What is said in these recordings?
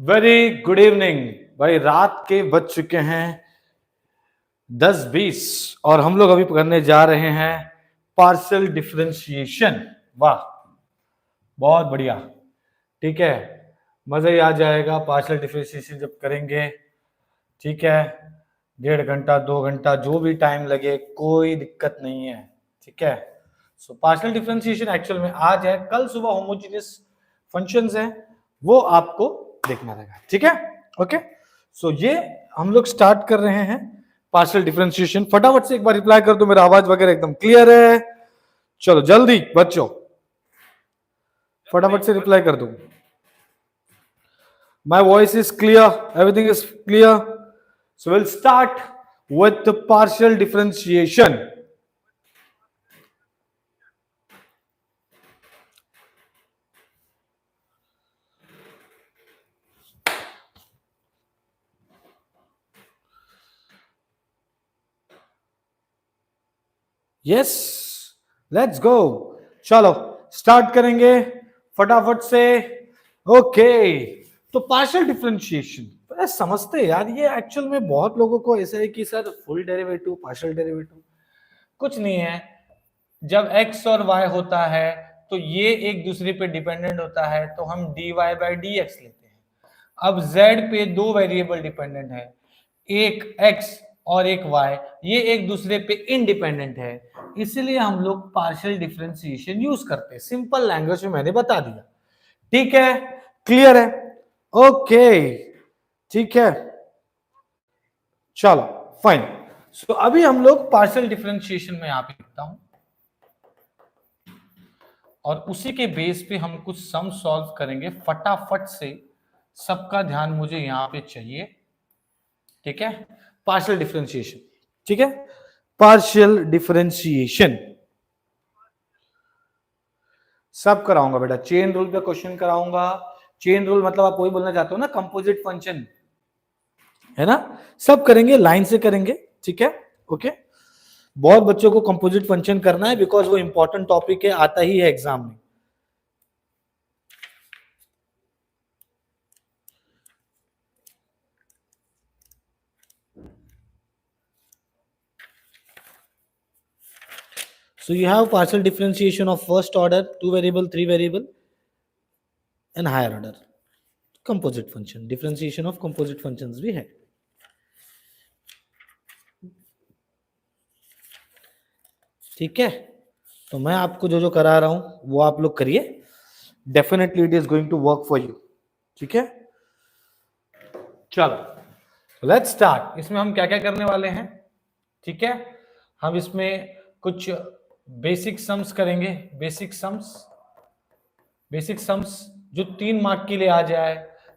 Very good evening भाई। रात के बज चुके हैं 10:20 और हम लोग अभी करने जा रहे हैं पार्शियल डिफरेंशिएशन। वाह, बहुत बढ़िया। ठीक है, मजा ही आ जाएगा पार्शियल डिफरेंशिएशन जब करेंगे। ठीक है, 1.5 घंटा 2 घंटा जो भी टाइम लगे कोई दिक्कत नहीं है। ठीक है, सो पार्शियल डिफरेंशिएशन एक्चुअल में आज है, कल सुबह होमोजेनियस फंक्शंस हैं वो आपको देखना रहेगा। ठीक है, ओके। सो ये हम लोग स्टार्ट कर रहे हैं पार्शियल डिफरेंशिएशन। फटाफट से एक बार रिप्लाई कर दो, मेरा आवाज वगैरह एकदम क्लियर है? चलो जल्दी बच्चों, फटाफट से रिप्लाई कर दो। My voice is clear, everything is clear. So will start with the partial differentiation. Yes, let's go. चलो स्टार्ट करेंगे फटाफट से। ओके, तो पार्शियल डिफरेंशिएशन समझते यार, ये एक्चुअल में बहुत लोगों को ऐसा है कि sir full derivative partial derivative कुछ नहीं है। जब x और y होता है तो ये एक दूसरे पे डिपेंडेंट होता है तो हम dy बाई dx लेते हैं। अब z पे दो वेरिएबल डिपेंडेंट है, एक x और एक y, ये एक दूसरे पे इंडिपेंडेंट है, इसलिए हम लोग पार्शियल डिफरेंशिएशन यूज करते हैं। सिंपल लैंग्वेज में मैंने बता दिया। ठीक है, क्लियर है? ओके, ठीक है, चलो फाइन। सो अभी हम लोग पार्शियल डिफरेंशिएशन में यहां पे लिखता हूं और उसी के बेस पे हम कुछ सम सॉल्व करेंगे फटाफट से। सबका ध्यान मुझे यहां पे चाहिए। ठीक है, पार्शियल डिफरेंशिएशन। ठीक है, पार्शियल डिफरेंशिएशन सब कराऊंगा बेटा। चेन रूल पे क्वेश्चन कराऊंगा। चेन रूल मतलब आप वही बोलना चाहते हो ना, कंपोजिट फंक्शन है ना, सब करेंगे, लाइन से करेंगे। ठीक है, ओके। बहुत बच्चों को कंपोजिट फंक्शन करना है बिकॉज वो इंपॉर्टेंट टॉपिक है, आता ही है एग्जाम में। So you have partial differentiation of first order, 2 variable, 3 variable and higher order composite function. Differentiation of composite functions भी है। ठीक है, तो मैं आपको जो जो करा रहा हूं वो आप लोग करिए। Definitely it is going to work for you. ठीक है, चलो लेट्स स्टार्ट। इसमें हम क्या क्या करने वाले हैं? ठीक है, हम इसमें कुछ बेसिक सम्स करेंगे। बेसिक सम्स जो 3 मार्क के लिए आ जाए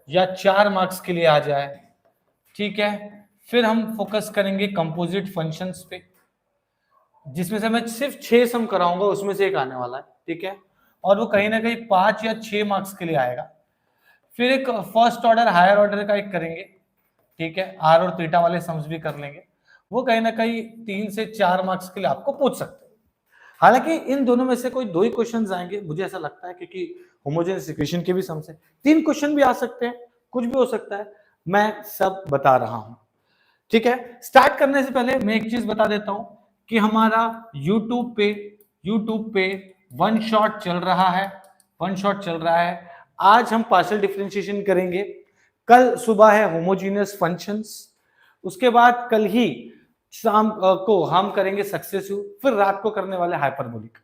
या 4 मार्क्स के लिए आ जाए। ठीक है, फिर हम फोकस करेंगे कंपोजिट फंक्शंस पे, जिसमें से मैं सिर्फ 6 सम कराऊंगा, उसमें से एक आने वाला है। ठीक है, और वो कहीं ना कहीं 5 या 6 मार्क्स के लिए आएगा। फिर एक फर्स्ट ऑर्डर हायर ऑर्डर का एक करेंगे। ठीक है, आर और थीटा वाले सम्स भी कर लेंगे, वो कहीं ना कहीं 3 से 4 मार्क्स के लिए आपको पूछ सकते हैं। हालांकि इन दोनों में से कोई 2 ही क्वेश्चंस आएंगे मुझे ऐसा लगता है, क्योंकि होमोजेनियस इक्वेशन के भी सम्स है। 3 क्वेश्चन भी आ सकते हैं, कुछ भी हो सकता है, मैं सब बता रहा हूं। ठीक है, स्टार्ट करने से पहले मैं एक चीज बता देता हूं कि हमारा YouTube पे वन शॉट चल रहा है। आज हम पार्शियल डिफरेंशिएशन करेंगे, कल सुबह है होमोजेनियस फंक्शंस, उसके बाद कल ही शाम को हम करेंगे सक्सेसिव, फिर रात को करने वाले हाइपरबोलिक।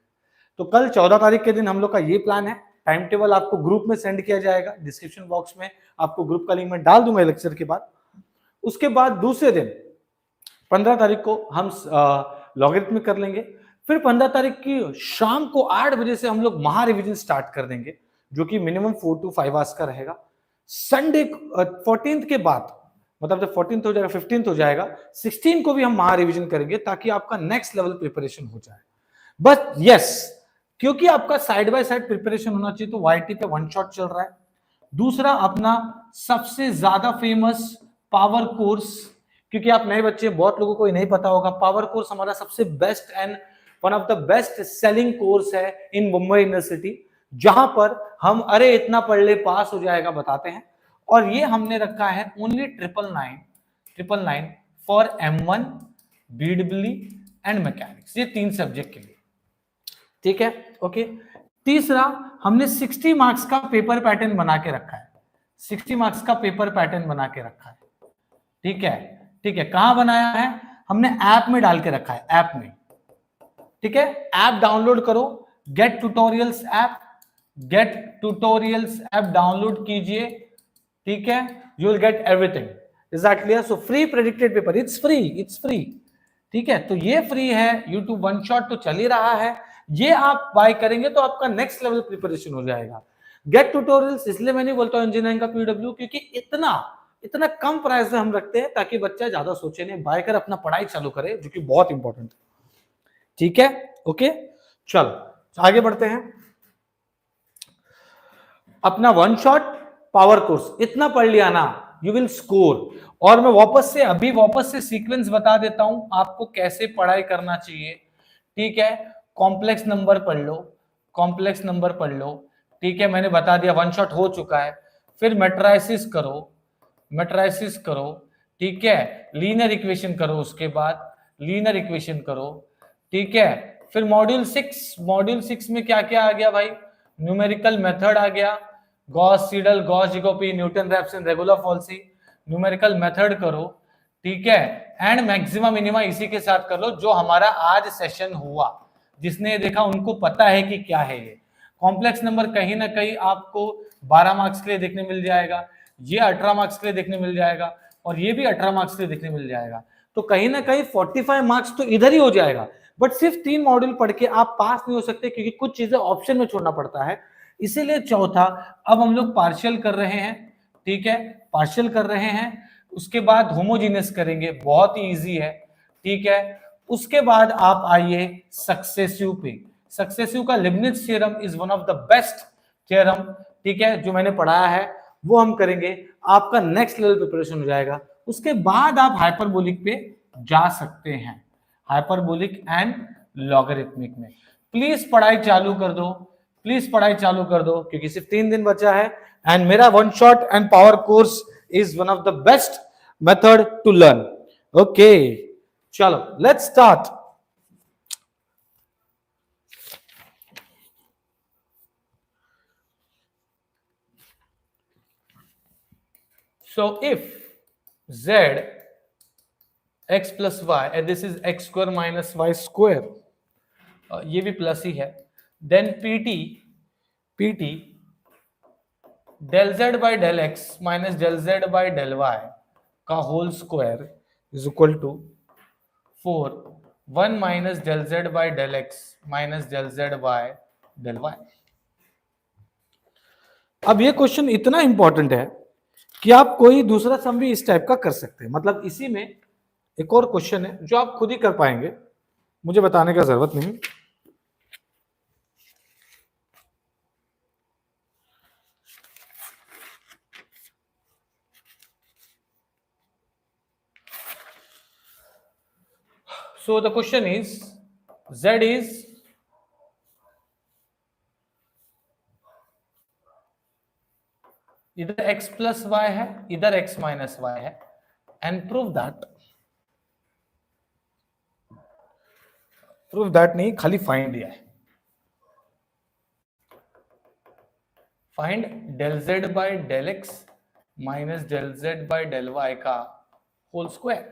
तो कल 14 तारीख के दिन हम लोग का ये प्लान है। टाइम टेबल आपको ग्रुप में सेंड किया जाएगा, डिस्क्रिप्शन बॉक्स में आपको ग्रुप का लिंक मैं डाल दूंगा लेक्चर के बाद। उसके बाद दूसरे दिन 15 तारीख को हम लॉगरिथमिक कर लेंगे। फिर 15 तारीख की शाम को 8 बजे से हम लोग महा रिवीजन स्टार्ट कर देंगे, जो कि मिनिमम 4 to 5 आवर्स का रहेगा। संडे 14th के बाद, मतलब जब 14th हो जाएगा 15th हो जाएगा, 16 को भी हम महा रिवीजन करेंगे ताकि आपका नेक्स्ट लेवल प्रिपरेशन हो जाए। बट यस, क्योंकि आपका साइड बाय साइड प्रिपरेशन होना चाहिए, तो वाईटी पे वन शॉट चल रहा है। दूसरा अपना सबसे ज्यादा फेमस पावर कोर्स, क्योंकि आप नए बच्चे, बहुत लोगों को नहीं पता होगा, पावर कोर्स हमारा सबसे best and one of the best selling course है इन मुंबई यूनिवर्सिटी, जहां पर हम अरे इतना पढ़ ले पास हो जाएगा बताते हैं, और ये हमने रखा है only 999 for M1 BEE and mechanics, ये 3 सब्जेक्ट के लिए, ठीक है। ओके, तीसरा हमने 60 मार्क्स का पेपर पैटर्न बना के रखा है, 60 मार्क्स का पेपर पैटर्न बना के रखा है, ठीक है, ठीक है। कहां बनाया है? हमने ऐप में डाल के रखा है, ऐप में, ठीक है। ऐप डाउनलोड करो, गेट ट्यूटोरियल्स ऐप डाउनलोड कीजिए, ठीक है। You will get everything, is that clear? So free predicted paper, it's free, ठीक है। तो ये फ्री है, यूट्यूब वन शॉट तो चल ही रहा है, ये आप बाय करेंगे तो आपका नेक्स्ट लेवल प्रिपरेशन हो जाएगा। गेट ट्यूटोरियल्स इसलिए मैं नहीं बोलता हूं इंजीनियरिंग का PW, क्योंकि इतना कम प्राइस में हम रखते हैं ताकि बच्चा ज्यादा सोचे नहीं, बाय कर अपना पढ़ाई चालू करे, जो कि बहुत इंपॉर्टेंट है, ठीक है। ओके, चलो आगे बढ़ते हैं। अपना वन शॉट पावर कोर्स इतना पढ़ लिया ना, यू विल स्कोर। और मैं वापस से सीक्वेंस बता देता हूं आपको कैसे पढ़ाई करना चाहिए, ठीक है। कॉम्प्लेक्स नंबर पढ़ लो, ठीक है, मैंने बता दिया, वन शॉट हो चुका है। फिर मैट्राइसिस करो, ठीक है, लीनियर इक्वेशन करो, उसके बाद लीनियर इक्वेशन करो, ठीक है। फिर मॉड्यूल 6 में क्या क्या आ गया भाई? न्यूमेरिकल मेथड आ गया, Gauss Seidel, Gauss Jacobi, Newton Raphson, regular falsi, numerical method करो, ठीक है। एंड मैक्सिमा मिनिमा इसी के साथ कर लो, जो हमारा आज सेशन हुआ, जिसने देखा उनको पता है कि क्या है ये। कॉम्प्लेक्स नंबर कहीं ना कहीं आपको 12 मार्क्स के लिए देखने मिल जाएगा, ये 18 मार्क्स के लिए देखने मिल जाएगा, और ये भी 18 मार्क्स के लिए देखने मिल जाएगा। तो कहीं ना कहीं 45 मार्क्स तो इधर ही हो जाएगा। बट सिर्फ 3 मॉड्यूल पढ़ के आप पास नहीं हो सकते, क्योंकि कुछ चीजें ऑप्शन में छोड़ना पड़ता है। इसीलिए चौथा, अब हम लोग पार्शियल कर रहे हैं, ठीक है, पार्शियल कर रहे हैं। उसके बाद होमोजीनियस करेंगे, बहुत ही इजी है, ठीक है। उसके बाद आप आइए सक्सेसिव पे। सक्सेसिव का Leibniz theorem is one of the best theorem, ठीक है, जो मैंने पढ़ाया है, वो हम करेंगे। आपका नेक्स्ट लेवल प्रिपरेशन हो जाएगा। उसके बाद आप हाइपरबोलिक पे जा सकते हैं, हाइपरबोलिक एंड लॉगरिथमिक में। प्लीज पढ़ाई चालू कर दो, क्योंकि सिर्फ 3 दिन बचा है। एंड मेरा one shot and power course is one of the best method to learn. Okay, चलो let's start. So if z x plus y and this is x square minus y square, ये भी plus ही है, then pt del z by del x minus del z by del y का whole square is equal to 4 1 minus del z by del x minus del z by del y। अब ये question इतना important है कि आप कोई दूसरा सम भी इस टाइप का कर सकते हैं। मतलब इसी में एक और क्वेश्चन है जो आप खुद ही कर पाएंगे, मुझे बताने का जरूरत नहीं। So the question is, z is इधर x प्लस y है, इधर x माइनस y है, एंड प्रूव दैट नहीं, खाली फाइंड दिया है। Find del z by del x minus del z by del y का होल स्क्वायर।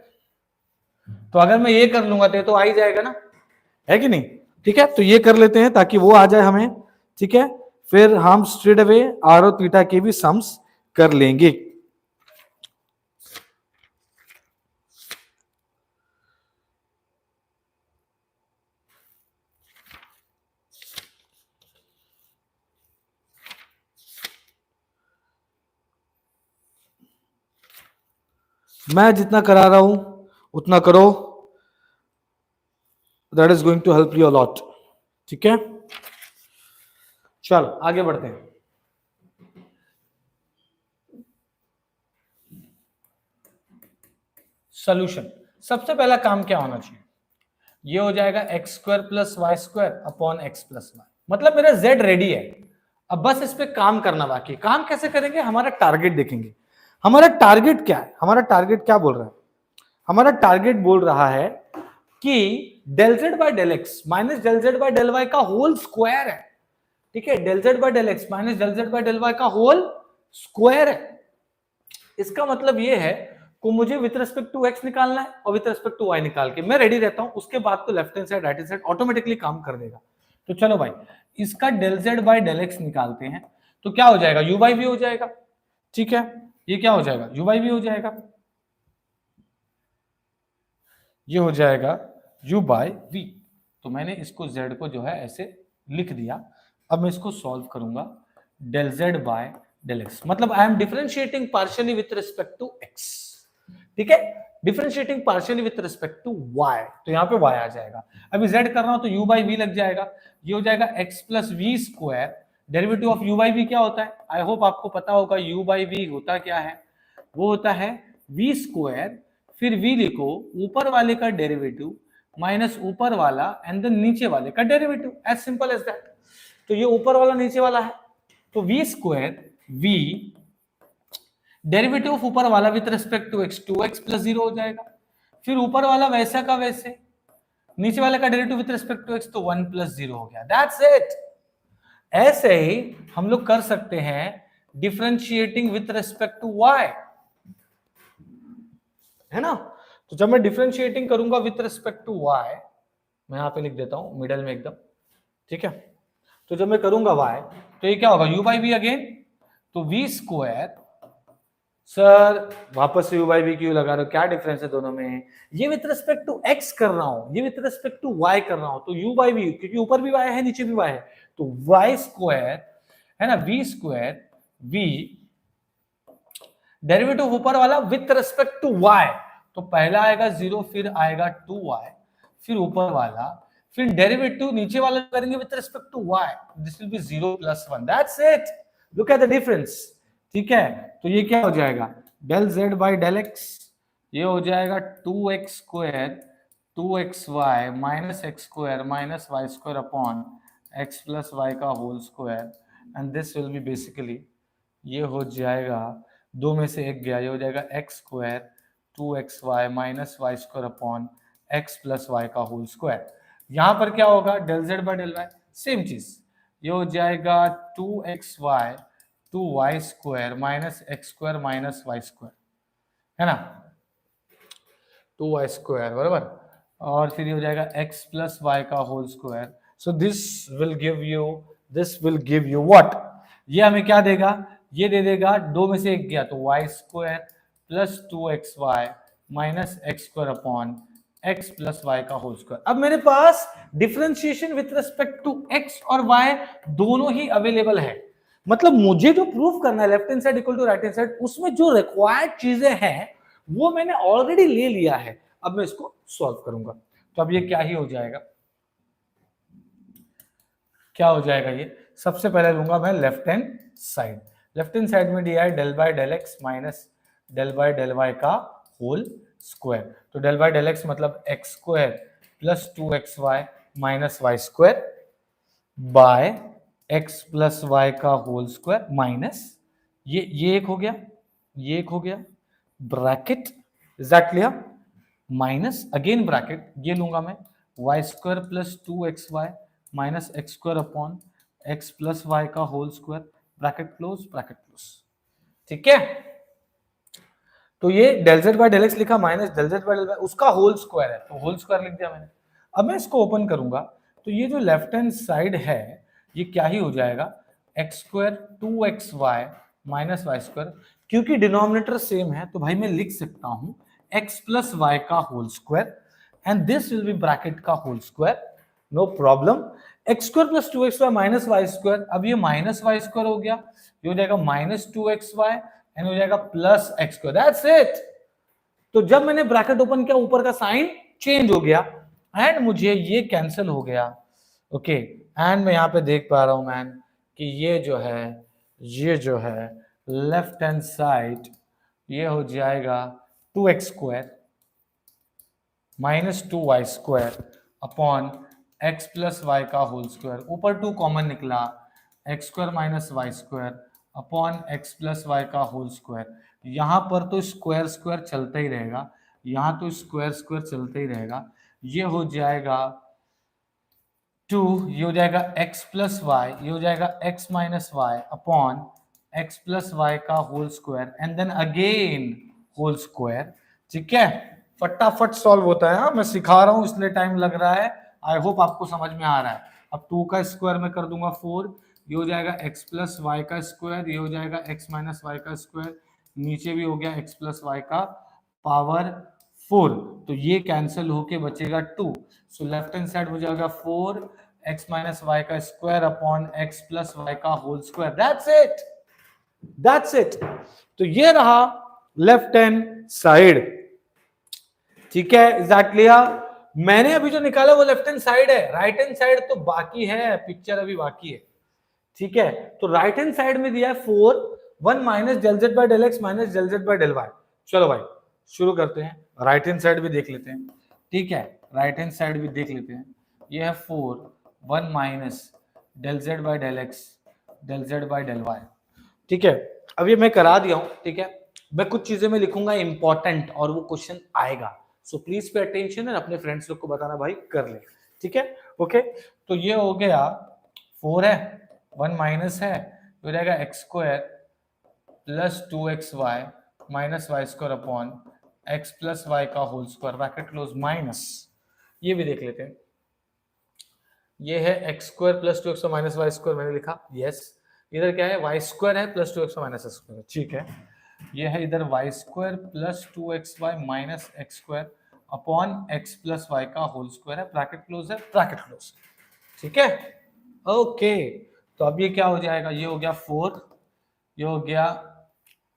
तो अगर मैं ये कर लूंगा तो आ ही जाएगा ना, है कि नहीं? ठीक है, तो ये कर लेते हैं ताकि वो आ जाए हमें, ठीक है। फिर हम स्ट्रेट अवे आर और थीटा के भी सम्स कर लेंगे। मैं जितना करा रहा हूं उतना करो, that is going to help you a lot, ठीक है। चलो आगे बढ़ते हैं। सॉल्यूशन, सबसे पहला काम क्या होना चाहिए? ये हो जाएगा x square plus y square upon x plus y. मतलब मेरा z रेडी है, अब बस इस पे काम करना बाकी। काम कैसे करेंगे? हमारा टारगेट देखेंगे। हमारा टारगेट क्या है, हमारा टारगेट क्या बोल रहा है, हमारा टारगेट बोल रहा है कि del z by del x minus del z by del y का होल स्क्वायर है, ठीक है, del z by del x minus del z by del y का होल स्क्वायर है। इसका मतलब ये है को मुझे विथ रिस्पेक्ट टू एक्स निकालना है और विथ रिस्पेक्ट टू वाई निकाल के मैं रेडी रहता हूं, उसके बाद तो left hand side right hand side automatically काम कर देगा। तो चलो भाई इसका del z by del x निकालते हैं, तो क्या हो जाएगा, यू बाई वी हो जाएगा, ठीक है, ये क्या हो जाएगा, यू बाई वी हो जाएगा, ये हो जाएगा u बाय वी। तो मैंने इसको z को जो है ऐसे लिख दिया। अब मैं इसको सॉल्व करूंगा, del z by del x, मतलब I am differentiating partially with respect to x, ठीक है, differentiating partially with respect to y, तो यहाँ पे y आ जाएगा। अभी z कर रहा हूं तो u बाई वी लग जाएगा, ये हो जाएगा x plus v square, derivative of u by v क्या होता है, आई होप आपको पता होगा u बाई वी होता क्या है, वो होता है v स्क्वायर, फिर v लिखो ऊपर वाले का डेरिवेटिव माइनस ऊपर वाला एंड देन नीचे वाले का derivative, as simple as that. तो ये ऊपर वाला नीचे वाला है, तो v square v derivative of ऊपर वाला with respect to x 2x plus 0 हो जाएगा, फिर ऊपर वाला वैसा का वैसे, नीचे वाले का derivative with respect to x तो 1 प्लस 0 हो गया, दैट्स इट। ऐसे ही हम लोग कर सकते हैं differentiating with respect to y, है ना। तो जब मैं डिफरेंशिएटिंग करूंगा विथ रिस्पेक्ट टू y, मैं यहां पे लिख देता हूं मिडल में एकदम, ठीक है, तो जब मैं करूंगा y तो ये क्या होगा, u बाई वी अगेन, तो v स्क्वायर, सर वापस से u बाई वी क्यों लगा रहे हो, क्या डिफरेंस है दोनों में, ये विथ रिस्पेक्ट टू x कर रहा हूं, ये विथ रिस्पेक्ट टू y कर रहा हूं, तो u बाई वी, क्योंकि ऊपर भी y है नीचे भी y है, तो y स्क्वायर है ना, v स्क्वायर v डेरिवेटिव ऊपर वाला विथ रिस्पेक्ट टू y, तो पहला आएगा 0, फिर आएगा 2y, फिर ऊपर वाला, फिर डेरिवेटिव नीचे वाला करेंगे with respect to y, this will be 0 plus 1, that's it, look at the difference, ठीक है। तो ये क्या हो जाएगा, del z by del x, ये हो जाएगा 2x square 2xy minus x square minus y square upon x plus y का whole square, and this will be basically, ये हो जाएगा दो में से एक गया, ये हो जाएगा x square 2xy minus y square upon x plus y का होल स्क्वायर। यहां पर क्या होगा, del z by del y, same चीज, ये हो जाएगा 2xy 2y square minus x square minus y square, है ना, 2y स्क्वायर बराबर, और फिर ये हो जाएगा x प्लस वाई का whole square. So this will give you what, ये हमें क्या देगा, ये दे देगा, दो में से एक गया तो y square plus 2xy minus x square upon x plus y का होल स्क्वायर। अब मेरे पास differentiation with respect to x और y दोनों ही अवेलेबल है, मतलब मुझे जो प्रूफ करना है left hand side equal to right hand side, उसमें जो रिक्वायर्ड चीजें हैं वो मैंने ऑलरेडी ले लिया है, अब मैं इसको सॉल्व करूंगा। तो अब ये क्या ही हो जाएगा, क्या हो जाएगा, ये सबसे पहले लूंगा मैं left hand side, left hand side में दिया है del by del x minus del by del y का होल स्क्वायर, तो डेल बाय डेल एक्स मतलब x square plus 2xy minus y square by x plus y का whole square minus ये एक हो गया, ये एक हो गया, bracket, is that clear, minus again bracket, ये लूंगा मैं y square plus 2xy minus x square upon x plus y का होल स्क्वायर, ब्रैकेट क्लोज, ठीक है। तो ये del z by del x लिखा minus del z by del y, उसका होल स्क्वायर है, तो होल स्क्वायर लिख दिया मैंने। अब मैं इसको ओपन करूंगा तो ये जो लेफ्ट हैंड साइड है ये क्या ही हो जाएगा, x square 2xy minus y square, क्योंकि डिनोमिनेटर सेम है तो भाई मैं लिख सकता हूं एक्स प्लस वाई का whole square and this will be bracket का whole square, no problem, x square plus 2xy minus y square, अब ये माइनस वाई स्क्वायर हो गया, ये हो जाएगा माइनस 2xy एंड हो जाएगा plus x square, that's it. तो जब मैंने ब्रैकेट ओपन किया ऊपर का साइन चेंज हो गया एंड मुझे ये कैंसिल हो गया, ओके, एंड मैं यहां पे देख पा रहा हूं मैन कि ये जो है लेफ्ट हैंड साइड ये हो जाएगा 2x square minus 2y square upon x plus y का होल स्क्वायर, ऊपर 2 कॉमन निकला, x square minus y square upon x plus y का होल स्क्वायर। यहां पर तो स्क्वायर स्क्वायर चलता ही रहेगा, यहां तो स्क्वायर स्क्वायर चलता ही रहेगा। ये हो जाएगा 2, ये हो जाएगा x प्लस वाई, ये हो जाएगा x minus y upon x plus y का whole square and then again whole square. ठीक है, फटाफट सॉल्व होता है। हाँ, मैं सिखा रहा हूं इसलिए टाइम लग रहा है। आई होप आपको समझ में आ रहा है। अब 2 का स्क्वायर में कर दूंगा 4, ये हो जाएगा x प्लस वाई का स्क्वायर, ये हो जाएगा x माइनस वाई का स्क्वायर, नीचे भी हो गया x प्लस वाई का पावर 4, तो ये कैंसिल होके बचेगा 2। सो लेफ्ट हैंड साइड हो जाएगा 4 x माइनस वाई का square upon x plus y का whole square. That's it, that's it. तो ये रहा लेफ्ट हैंड साइड। ठीक है, एग्जैक्टली। मैंने अभी जो निकाला वो लेफ्ट हैंड साइड है, राइट हैंड साइड तो बाकी है, पिक्चर अभी बाकी है। ठीक है, तो राइट हैंड साइड में दिया है 4 1 minus del z by del x minus del z by del y. चलो भाई शुरू करते हैं, राइट हैंड साइड भी देख लेते हैं। ठीक है, राइट हैंड साइड भी देख लेते हैं। ये है 4 1 minus del z by del x del z by del y. ठीक है, अब ये मैं करा दिया हूं। ठीक है, मैं कुछ चीजें मैं लिखूंगा इंपॉर्टेंट और वो क्वेश्चन आएगा, सो प्लीज पे अटेंशन, अपने फ्रेंड्स लोग को बताना भाई कर ले। ठीक है, ओके। तो ये हो गया 4 है, 1 माइनस है, तो रहेगा x square plus 2xy minus y square upon x plus y का whole square bracket close minus. ये भी देख लेते हैं, ये है x square plus 2x minus y square, मैंने लिखा यस। इधर क्या है, वाई स्क्वायर है plus 2x minus x square. ठीक है, ये है इधर y square plus 2xy minus x square upon x plus y का होल स्क्वायर है, ब्रैकेट क्लोज है, ब्रैकेट क्लोज। ठीक है, ओके। तो अब ये क्या हो जाएगा, ये हो गया 4, ये हो गया,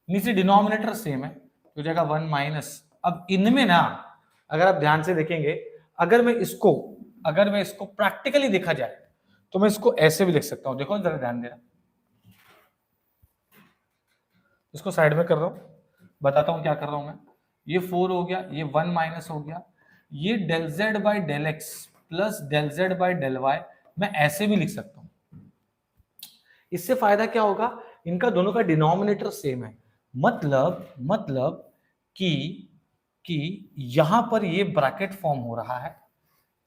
नीचे डिनोमिनेटर सेम है, तो हो जाएगा 1 माइनस। अब इनमें ना अगर आप ध्यान से देखेंगे, अगर मैं इसको प्रैक्टिकली देखा जाए तो मैं इसको ऐसे भी लिख सकता हूं। देखो जरा ध्यान देना, इसको साइड में कर रहा हूं, बताता हूं क्या कर रहा हूं मैं। ये 4 हो गया, ये 1 माइनस हो गया, ये del z by del x plus del z by del y मैं ऐसे भी लिख सकता हूं। इससे फायदा क्या होगा, इनका दोनों का डिनोमिनेटर सेम है, मतलब कि यहां पर ये ब्रैकेट फॉर्म हो रहा है।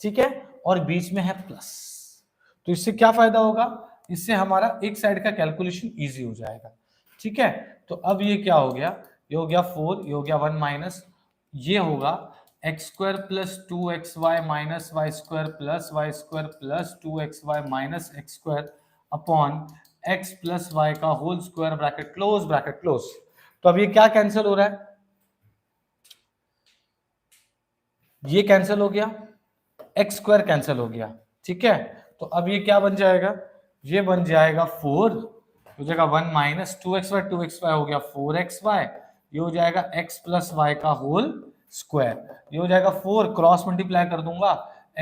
ठीक है, और बीच में है प्लस, तो इससे क्या फायदा होगा, इससे हमारा एक साइड का कैलकुलेशन इजी हो जाएगा। ठीक है, तो अब ये क्या हो गया, ये हो गया 4, ये हो गया 1 माइनस, ये होगा x square plus 2xy minus y square plus y square plus 2xy minus x square upon x plus y का whole square bracket close, bracket close. तो अब ये क्या कैंसिल हो रहा है, ये कैंसिल हो गया, एक्स स्क्वायर कैंसिल हो गया। ठीक है, तो अब ये क्या बन जाएगा, ये बन जाएगा 4, हो जाएगा 1 माइनस 2xy हो गया 4xy, ये हो जाएगा x प्लस वाई का होल स्क्वायर, ये हो जाएगा 4 क्रॉस मल्टीप्लाई कर दूंगा,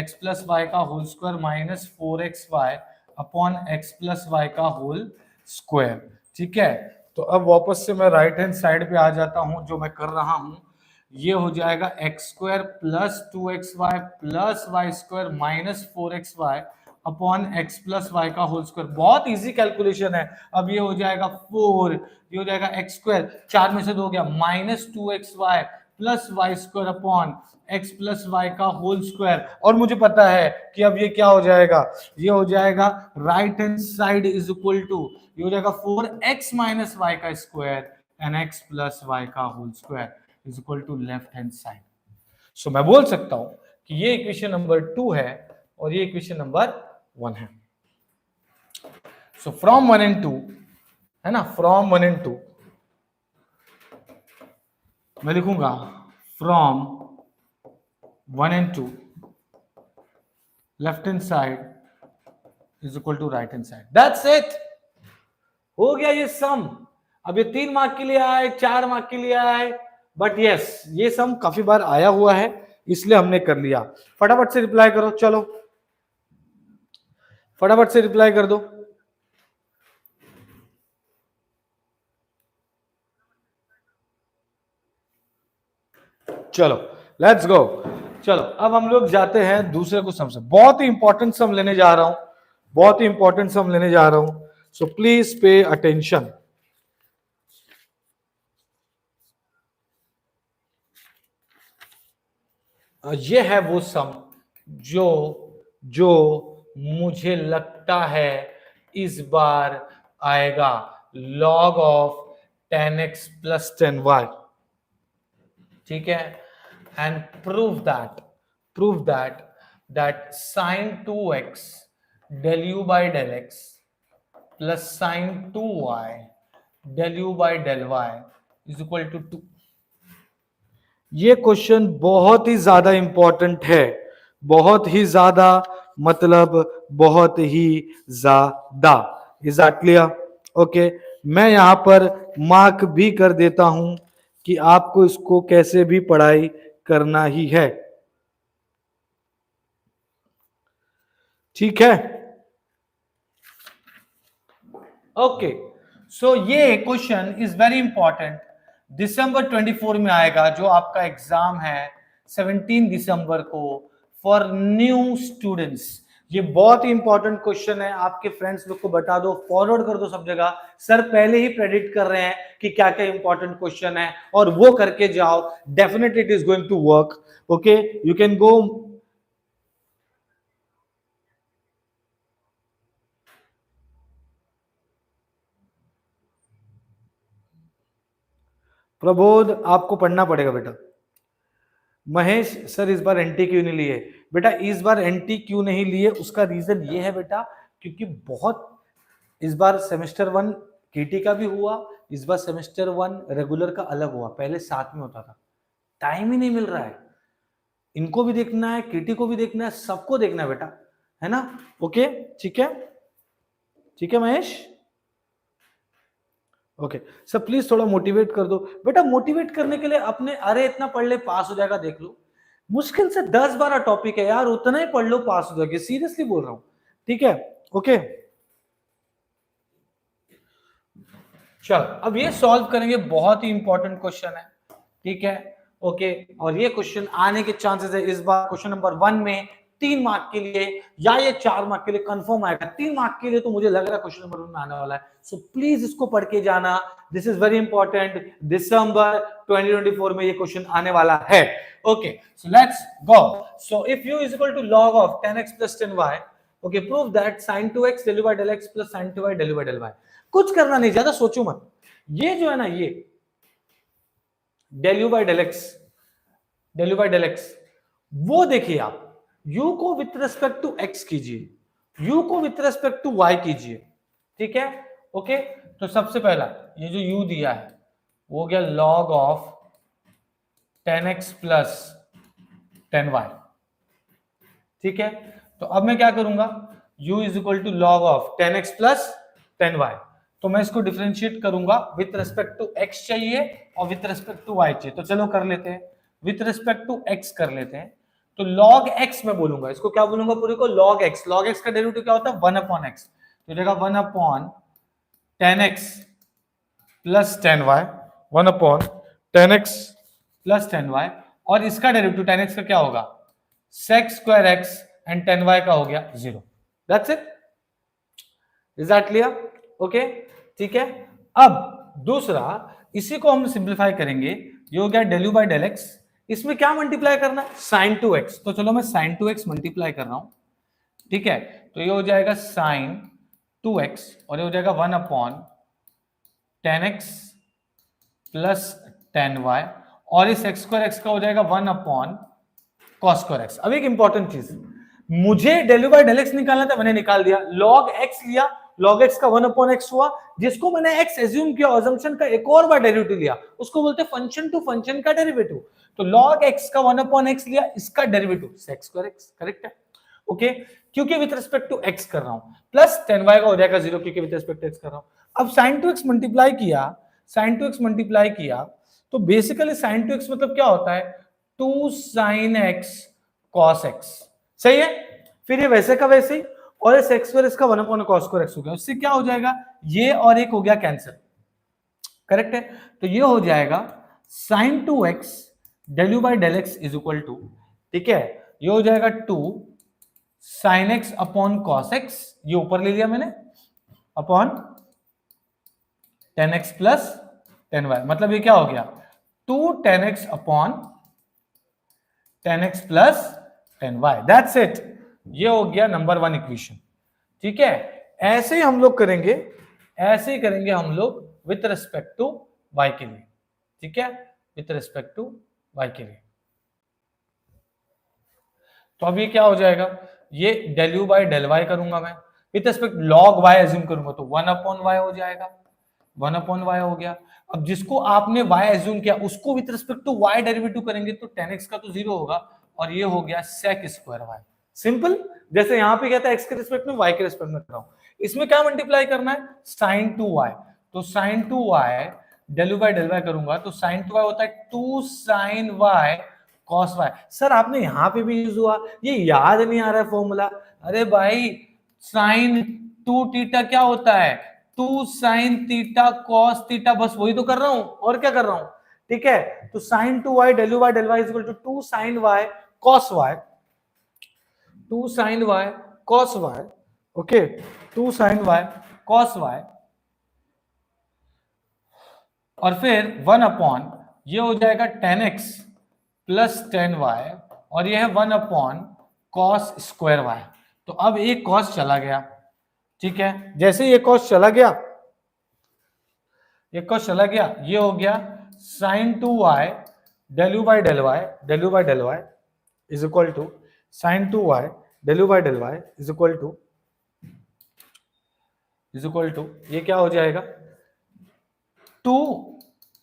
x प्लस वाई का whole square minus 4xy upon x plus y का होल स्क्वायर। ठीक है, तो अब वापस से मैं राइट हैंड साइड पे आ जाता हूं, जो मैं कर रहा हूं, ये हो जाएगा x square plus 2xy plus y square minus 4xy upon x plus y का होल स्क्वायर। बहुत इजी कैलकुलेशन है। अब ये हो जाएगा 4, ये हो जाएगा एक्स स्क्वायर, 4 में से 2 हो गया, minus 2xy plus y square upon x plus y का होल स्क्वायर। और मुझे पता है कि अब ये क्या हो जाएगा, ये हो जाएगा right hand side is equal to, ये हो जाएगा 4x माइनस वाई का square and x plus y का whole square is equal to left hand side. So मैं बोल सकता हूं कि ये इक्वेशन नंबर 2 है और ये इक्वेशन नंबर 1 है। सो फ्रॉम 1 एंड 2 है ना, फ्रॉम 1 एंड 2 मैं लिखूंगा from 1 and 2 left hand side is equal to right hand side. That's it, हो गया ये सम। अब ये 3 मार्क के लिए आए, 4 मार्क के लिए आए, बट यस ये सम काफी बार आया हुआ है इसलिए हमने कर लिया। फटाफट से रिप्लाई करो, चलो फटाफट से रिप्लाई कर दो। चलो लेट्स गो। चलो अब हम लोग जाते हैं दूसरे को सम से। बहुत ही इंपॉर्टेंट सम लेने जा रहा हूं, बहुत ही इंपॉर्टेंट सम लेने जा रहा हूं, सो प्लीज पे अटेंशन। ये है वो सम जो जो मुझे लगता है इस बार आएगा, log of 10x plus 10y। ठीक है, and prove that sine 2x del u by del x plus sine 2y del u by del y is equal to 2। ये क्वेश्चन बहुत ही ज्यादा इंपॉर्टेंट है, बहुत ही ज्यादा, मतलब बहुत ही ज्यादा। Is that clear? ओके, मैं यहां पर मार्क भी कर देता हूं कि आपको इसको कैसे भी पढ़ाई करना ही है। ठीक है, ओके। सो ये क्वेश्चन इज वेरी इंपॉर्टेंट, दिसंबर 24 में आएगा, जो आपका एग्जाम है 17 दिसंबर को फॉर न्यू स्टूडेंट्स। ये बहुत ही इंपॉर्टेंट क्वेश्चन है, आपके फ्रेंड्स लोग को बता दो, फॉरवर्ड कर दो सब जगह। सर पहले ही प्रेडिक्ट कर रहे हैं कि क्या क्या इंपॉर्टेंट क्वेश्चन है, और वो करके जाओ, definitely it is going to work. Okay, you can go. Prabodh, आपको पढ़ना पड़ेगा बेटा। महेश सर इस बार एंटी क्यों नहीं लिए? बेटा इस बार एंटी क्यों नहीं लिए, उसका रीजन ये है बेटा, क्योंकि बहुत इस बार सेमेस्टर 1 केटी का भी हुआ, इस बार सेमेस्टर 1 रेगुलर का अलग हुआ, पहले साथ में होता था। टाइम ही नहीं मिल रहा है, इनको भी देखना है, केटी को भी देखना है, सबको देखना है बेटा, है ना? ओके, ठीक है, ठीक है महेश। ओके सर, प्लीज थोड़ा मोटिवेट कर दो बेटा। मोटिवेट करने के लिए अपने, अरे इतना पढ़ ले पास हो जाएगा, देख लो, मुश्किल से 10-12 टॉपिक है यार, उतना ही पढ़ लो पास हो जाएगा, सीरियसली बोल रहा हूं। ठीक है, ओके चलो, अब ये सॉल्व करेंगे, बहुत ही इंपॉर्टेंट क्वेश्चन है। ठीक है, ओके, और ये क्वेश्चन आने के चांसेस है इस बार क्वेश्चन नंबर 1 में 3 मार्क के लिए, या ये 4 मार्क के लिए कंफर्म आएगा। 3 मार्क के लिए तो मुझे लग रहा है क्वेश्चन नंबर 1 में आने वाला है, सो प्लीज इसको पढ़ के जाना, दिस इज वेरी इंपॉर्टेंट। दिसंबर 2024 में ये क्वेश्चन आने वाला है। Okay, so let's go. So if u is equal to log of 10x plus 10y, okay, prove that sin 2x del u by del x plus sin 2y del u by del y। कुछ करना नहीं, ज्यादा सोचो मत, ये जो है ना, ये del u by del x, वो देखिए आप, u को विथ रेस्पेक्ट टू x कीजिए, u को विथ रेस्पेक्ट टू y कीजिए। ठीक है, ओके, तो सबसे पहला ये जो u दिया है वो हो गया log of 10x plus 10y। ठीक है, तो अब मैं क्या करूंगा, u is equal to log of 10x plus 10y, तो मैं इसको डिफरेंशिएट करूंगा, विथ रेस्पेक्ट टू x चाहिए और विथ रेस्पेक्ट टू y चाहिए, तो चलो कर लेते हैं, विथ रेस्पेक्ट टू x कर लेते हैं। तो log x मैं बोलूंगा, इसको क्या बोलूंगा पूरे को, log x। log x का डेरिवेटिव क्या होता है, 1 अपॉन x, तो जगह 1 upon 10x plus 10y, 1 upon 10x plus 10y, और इसका डेरिवेटिव 10x का क्या होगा, sec square x and 10y का हो गया 0। That's it, is that clear? Okay, ठीक है। अब दूसरा, इसी को हम सिंप्लीफाई करेंगे, ये हो गया del u by del x, इसमें क्या मल्टीप्लाई करना है, sin 2x, तो चलो मैं sin 2x मल्टीप्लाई कर रहा हूं। ठीक है, तो ये हो जाएगा sin 2x और ये हो जाएगा 1 अपॉन 10x प्लस 10y, और इस x स्क्वायर x का हो जाएगा 1 अपॉन cos स्क्वायर x। अब एक इंपॉर्टेंट चीज, मुझे del u by del x निकालना था, मैंने निकाल दिया, log x लिया, log x का 1 अपॉन x हुआ, जिसको मैंने x एज्यूम किया, अजम्पशन का एक और बार डेरिवेटिव लिया, उसको बोलते हैं फंक्शन टू फंक्शन का डेरिवेटिव। तो log x का 1 अपॉन x लिया, इसका derivative sec square x, correct है? ओके, क्योंकि विद रिस्पेक्ट टू x कर रहा हूं, प्लस 10y का हो जाएगा 0, क्योंकि विद रिस्पेक्ट टू x कर रहा हूं। अब sin 2x मल्टीप्लाई किया, sin 2x मल्टीप्लाई किया, तो बेसिकली sin 2x मतलब क्या होता है, 2 sin x cos x, सही है? फिर ये वैसे का वैसे ही, और ये sec स्क्वायर इसका 1 अपॉन cos स्क्वायर x हो गया, उससे क्या हो जाएगा, ये और एक हो गया कैंसिल, करेक्ट है? तो ये हो जाएगा sin 2x del u by del x is equal to, ठीक है, ये हो जाएगा 2 sin x upon cos x, ये ऊपर ले लिया मैंने, अपॉन 10x प्लस 10y, मतलब ये क्या हो गया, 2 10x upon 10x plus 10y, that's it. ये हो गया नंबर 1 इक्वेशन। ठीक है, ऐसे ही हम लोग करेंगे, ऐसे ही करेंगे हम लोग विथ रिस्पेक्ट टू y के लिए। ठीक है, विथ रिस्पेक्ट टू y के लिए। तो अब ये क्या हो जाएगा, ये del u by del y करूंगा मैं, with respect log y assume करूंगा तो 1/y हो जाएगा, 1/y हो गया। अब जिसको आपने y एज्यूम किया उसको with respect to y derivative करेंगे तो 10x का तो 0 होगा और ये हो गया sec स्क्वायर y। सिंपल, जैसे यहां पे क्या था x के रिस्पेक्ट में y के रिस्पेक्ट में कर रहा हूं, इसमें क्या मल्टीप्लाई करना है, sin 2y, तो sin 2y del u by del y करूंगा तो sin 2y होता है 2 sin y cos y। Sir आपने यहां पे भी यूज हुआ, ये याद नहीं आ रहा है फॉर्मूला। अरे भाई sin 2 थीटा क्या होता है, 2 sin थीटा cos थीटा, बस वही तो कर रहा हूं और क्या कर रहा हूं। ठीक है, तो sin 2y del u by del y is equal to 2 sin y cos y, 2 sin y cos y, okay 2 sin y cos y, और फिर 1 अपॉन ये हो जाएगा 10x प्लस 10y और ये है 1 अपॉन cos स्क्वायर y। तो अब एक cos चला गया, ठीक है, जैसे ये cos चला गया, ये cos चला गया, ये हो गया sin 2y del u by del y, del u by del y is equal to sin 2y del u by del y is equal to ये क्या हो जाएगा 2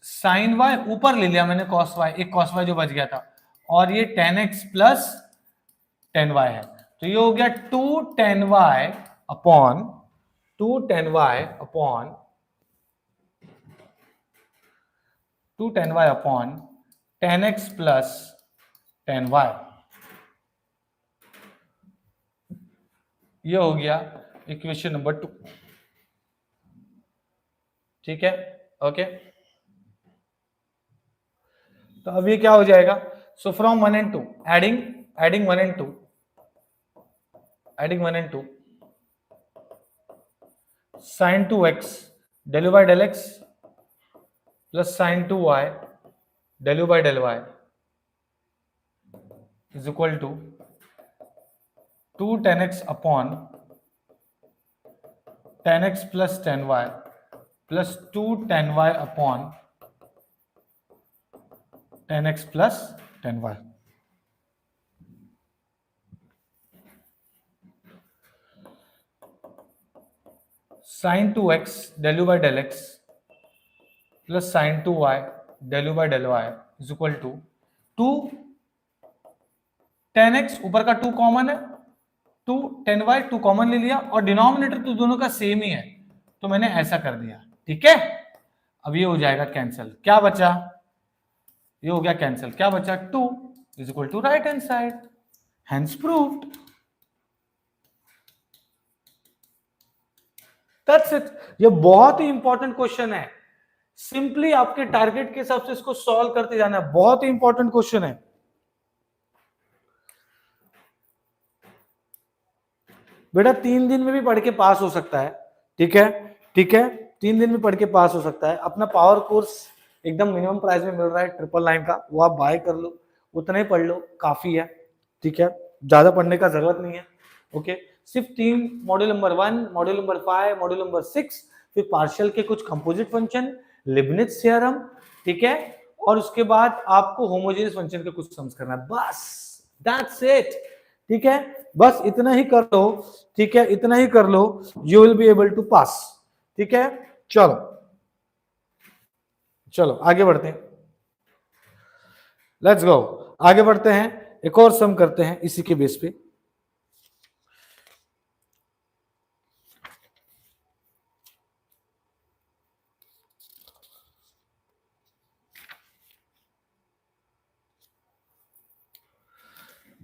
sin y, ऊपर ले लिया मैंने cos y, एक cos y जो बच गया था, और ये 10x प्लस 10y है, तो ये हो गया 2 10y upon 2 10y upon 2 10y upon 10x plus 10y, ये हो गया इक्वेशन नंबर 2। ठीक है, ओके, तो अब ये क्या हो जाएगा, so from 1 and 2 adding 1 and 2 sin 2x del u by del x plus sin 2y del u by del y is equal to 2 10x upon 10x plus 10y plus 2 10y upon 10x plus 10y। sin 2x del u by del x plus sin 2y del u by del y is equal to 2 10x, ऊपर का 2 common है, 2 10y 2 common ले लिया और denominator तो दोनों का same ही है, तो मैंने ऐसा कर दिया। ठीक है, अब ये हो जाएगा कैंसिल, क्या बचा, ये हो गया कैंसिल, क्या बचा 2 is equal to right hand side, hence proved. That's it. ये बहुत ही इंपॉर्टेंट क्वेश्चन है, सिंपली आपके टारगेट के हिसाब से इसको सॉल्व करते जाना है, बहुत ही इंपॉर्टेंट क्वेश्चन है। बेटा 3 दिन में भी पढ़ के पास हो सकता है, ठीक है, ठीक है, 3 दिन में पढ़ के पास हो सकता है। अपना पावर कोर्स एकदम मिनिमम प्राइस में मिल रहा है 999 का, वो आप बाय कर लो, उतना ही पढ़ लो, काफी है। ठीक है, ज्यादा पढ़ने का जरूरत नहीं है। ओके, सिर्फ 3 module number 1, module number 5, module number 6, फिर पार्शियल के कुछ कंपोजिट फंक्शन, लिबनिट्ज थ्योरम, ठीक है, और उसके बाद आपको होमोजेनियस फंक्शन के कुछ सम्स करना है, बस दैट्स इट। ठीक है, बस इतना ही कर लो, ठीक है, इतना ही कर लो, you will be able to pass. ठीक है, चलो चलो आगे बढ़ते हैं, लेट्स गो, आगे बढ़ते हैं, एक और सम करते हैं इसी के बेस पे।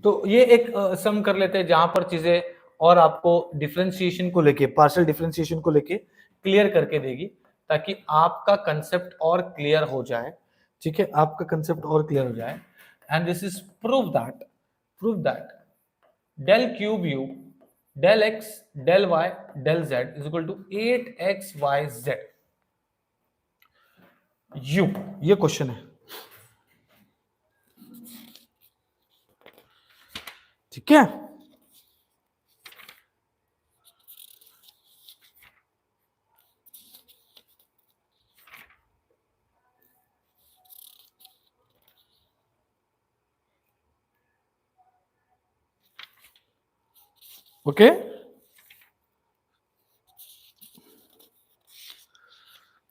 तो ये एक सम कर लेते हैं जहां पर चीजें और आपको डिफरेंशिएशन को लेके, पार्शियल डिफरेंशिएशन को लेके क्लियर करके देगी, ताकि आपका कंसेप्ट और क्लियर हो जाए। ठीक है, आपका कंसेप्ट और क्लियर हो जाए। And this is prove that del cube u del x del y del z is equal to 8xyz u, ये क्वेश्चन है। ठीक है, ओके।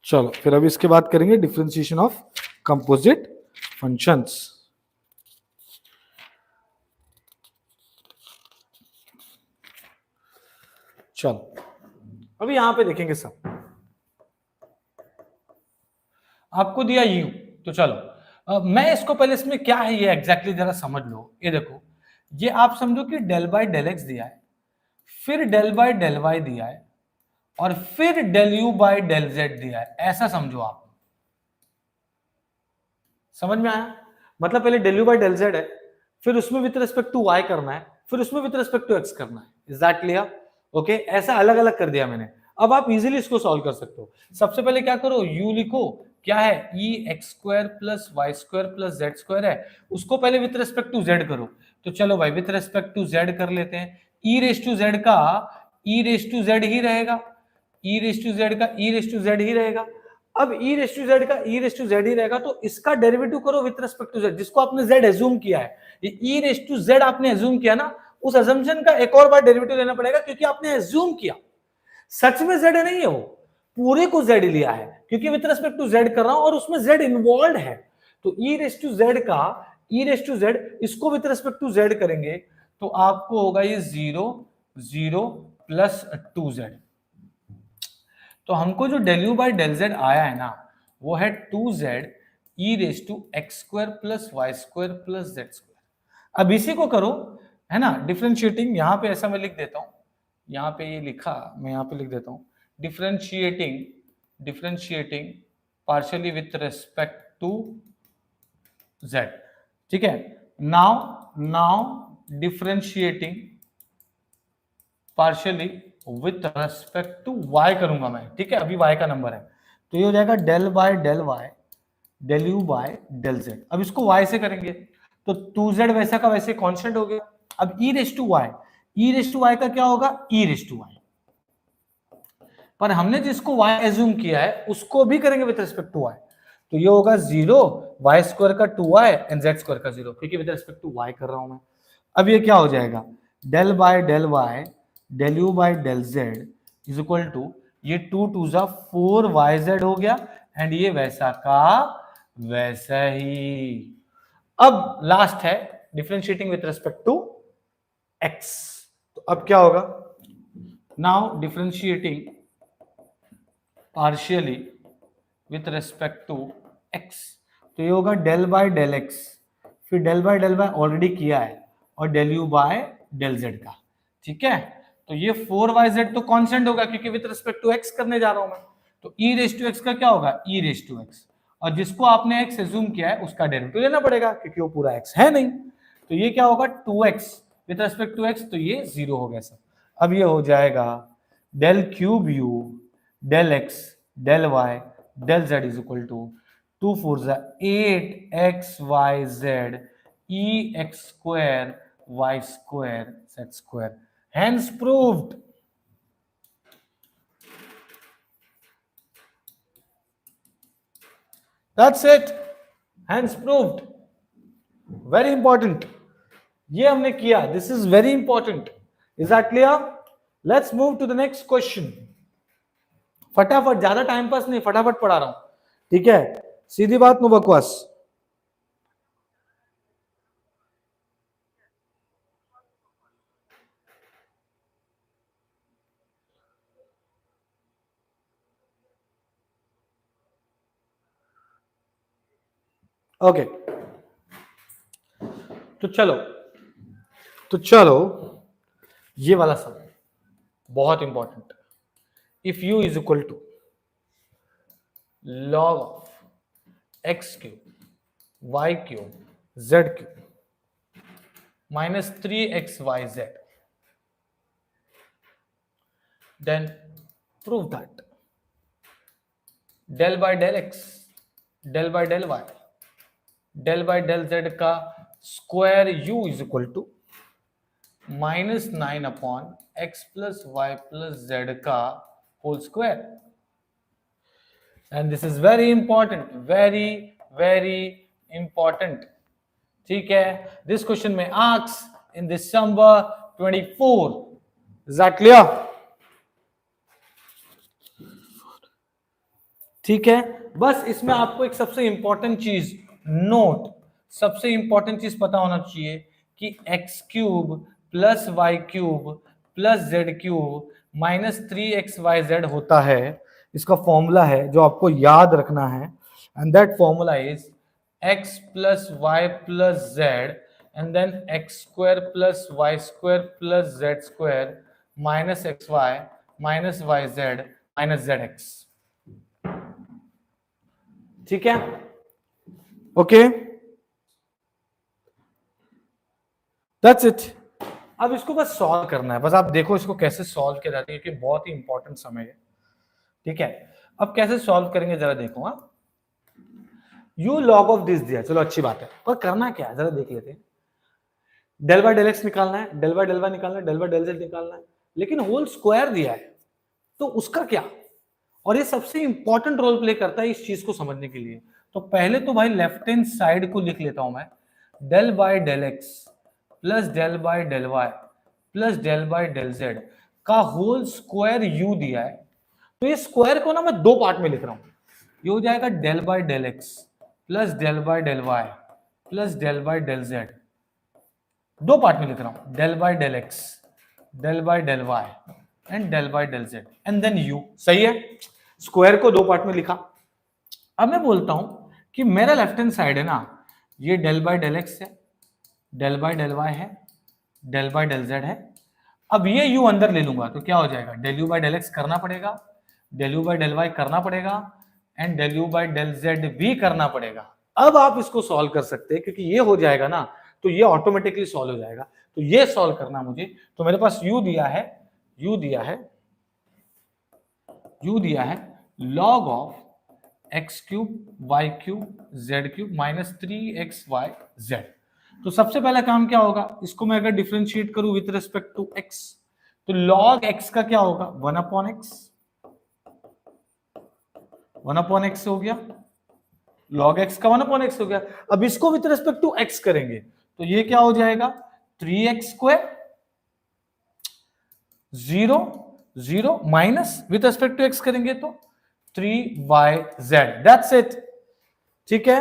चलो फिर अभी इसके बाद करेंगे डिफरेंशिएशन ऑफ कंपोजिट फंक्शंस। चलो अभी यहां पे देखेंगे सब, आपको दिया यू, तो चलो मैं इसको पहले इसमें क्या है ये एग्जैक्टली जरा समझ लो। ये देखो, ये आप समझो कि डेल बाय डेल एक्स दिया है, फिर डेल बाय डेल वाई दिया है, और फिर del u by del z दिया है, ऐसा समझो आप। समझ में आया? मतलब पहले del u by del z है, फिर उसमें विद रिस्पेक्ट टू वाई करना है, फिर उसमें विद रिस्पेक्ट टू एक्स करना है। Is that clear? ओके, ऐसा अलग अलग कर दिया मैंने। अब आप इजीली इसको सॉल्व कर सकते हो। सबसे पहले क्या करो, यू लिखो, क्या है, e x square plus y square plus z square है, उसको पहले विद रिस्पेक्ट टू जेड करो। तो चलो भाई विद रिस्पेक्ट टू जेड कर लेते हैं। ई रेस टू जेड का ई रेस टू जेड ही रहेगा, ई रेस टू जेड का ई रेस टू जेड ही रहेगा। अब ई रेस टू जेड का ई रेस टू जेड ही रहेगा, तो इसका डेरिवेटिव करो विद रिस्पेक्ट टू जेड, जिसको आपने जेड एज्यूम किया है। ये ई रेस टू जेड आपने एज्यूम किया ना, उस अजम्पशन का एक और बार डेरिवेटिव लेना पड़ेगा, क्योंकि आपने एज्यूम किया। सच में जेड नहीं है, वो पूरे को जेड लिया है, क्योंकि विद रिस्पेक्ट टू जेड कर रहा हूं और उसमें जेड इन्वॉल्व है। तो ई रेस टू जेड का ई रेस टू जेड, इसको विद रिस्पेक्ट टू जेड करेंगे तो आपको होगा ये 0 0 प्लस 2z। तो हमको जो del u by del z आया है ना, वो है 2z e raise to x square plus y square plus z square. अब इसी को करो, है ना, डिफ्रेंशिएटिंग। यहां पे ऐसा मैं लिख देता हूं, यहां पे ये लिखा, मैं यहां पे लिख देता हूं, differentiating differentiating partially with respect to z। ठीक है, now differentiating partially with respect to y करूंगा मैं। ठीक है, अभी y का नंबर है, तो ये हो जाएगा del by del y del u by del z। अब इसको y से करेंगे तो 2z वैसा का वैसे कांस्टेंट हो गया। अब e raise to y, e raise to y का क्या होगा, e रेस टू y। पर हमने जिसको y एज्यूम किया है उसको भी करेंगे विथ रिस्पेक्ट टू y, तो ये होगा 0 y स्क्वायर का 2y एंड z स्क्वायर का 0, क्योंकि विथ रिस्पेक्ट टू y कर रहा हूं मैं। अब ये क्या हो जाएगा, del by del y del u by del z is equal to, ये 2 2 जा 4 yz हो गया, एंड ये वैसा का वैसा ही। अब लास्ट है differentiating with respect to x। तो अब क्या होगा, now differentiating partially with respect to x, तो ये होगा डेल बाय डेल x, फिर del by del y already किया है, और del u by del z का। ठीक है, तो ये 4yz तो कांस्टेंट होगा, क्योंकि विद रिस्पेक्ट टू x करने जा रहा हूं मैं। तो e रेस टू x का क्या होगा, e रेस टू x, और जिसको आपने x एज्यूम किया है उसका डेरिवेटिव लेना पड़ेगा, क्योंकि वो पूरा x है नहीं। तो ये क्या होगा, 2x with respect to x, तो ये 0 हो गया सब। अब ये हो जाएगा del cube u del x del y del z is equal to 2 4 8xyz e x square y square z square, hence proved। That's it, hence proved। very important, ये हमने किया, this is very important। is that clear? let's move to the next question। फटाफट, ज्यादा time pass नहीं, फटाफट पढ़ा रहा हूं, ठीक है, सीधी बात, नो बकवास। ओके, तो चलो ये वाला सब बहुत important. If u is equal to log of x cube y cube z cube minus 3xyz, then prove that del by del x del by del y del by del z का square u is equal to -9 upon x plus y plus z का whole square. And this is very important, very very important. ठीक है, this question में asks in December 24। Is that clear? ठीक है, बस इसमें आपको एक सबसे इंपॉर्टेंट चीज नोट, सबसे इंपॉर्टेंट चीज पता होना चाहिए कि x cube plus y cube plus z cube minus 3xyz होता है। इसका फॉर्मूला है जो आपको याद रखना है, and that formula is x plus y plus z and then x square plus y square plus z square minus x y minus y z minus z x. ठीक है, ओके, दैट्स इट। अब इसको बस solve करना है, बस आप देखो इसको कैसे सॉल्व किया जाता है, क्योंकि बहुत ही इंपॉर्टेंट समय है। ठीक है, अब कैसे सॉल्व करेंगे जरा देखो। हाँ, यू लॉग ऑफ दिस दिया, चलो अच्छी बात है, पर करना क्या है जरा देख लेते हैं। डेल बाय डेल एक्स निकालना है, डेल बाय डेल वाई निकालना है, डेल बाय डेल जेड निकालना है, लेकिन होल स्क्वायर दिया है तो उसका क्या? और ये सबसे इंपॉर्टेंट रोल प्ले करता है इस चीज को समझने के लिए। तो पहले तो भाई लेफ्ट हैंड साइड को लिख लेता हूं मैं, del by del x plus del by del y plus del by del z का होल स्क्वायर यू दिया है। तो ये स्क्वायर को ना मैं दो पार्ट में लिख रहा हूं, ये हो जाएगा del by del x plus del by del y plus del by del z. दो पार्ट में लिख रहा हूं, del by del x, del by del y and del by del z and then u. सही है, square को दो part में लिखा। अब मैं बोलता हूं कि मेरा लेफ्ट हैंड साइड है ना, ये डेल बाय डेल एक्स है, डेल बाय डेल वाई है, डेल बाय डेल जेड है। अब ये यू अंदर ले लूंगा तो क्या हो जाएगा, del u by del x करना पड़ेगा, del u by del y करना पड़ेगा and del u by del z भी करना पड़ेगा। अब आप इसको सॉल्व कर सकते हैं, क्योंकि ये हो जाएगा ना तो ये ऑटोमेटिकली सॉल्व हो जाएगा। तो ये सॉल्व करना मुझे, तो मेरे पास यू दिया है, यू दिया है, यू दिया है log of x cube y cube z cube minus 3xy z। तो सबसे पहला काम क्या होगा, इसको मैं अगर डिफरेंशिएट करूं विथ रिस्पेक्ट टू x, तो log x का क्या होगा, 1 अपॉन x, 1 अपॉन x हो गया, log x का 1 अपॉन x हो गया। अब इसको विथ रिस्पेक्ट टू x करेंगे तो ये क्या हो जाएगा, 3x स्क्वायर 0 0 minus with respect to x करेंगे तो 3yz। That's it. ठीक है,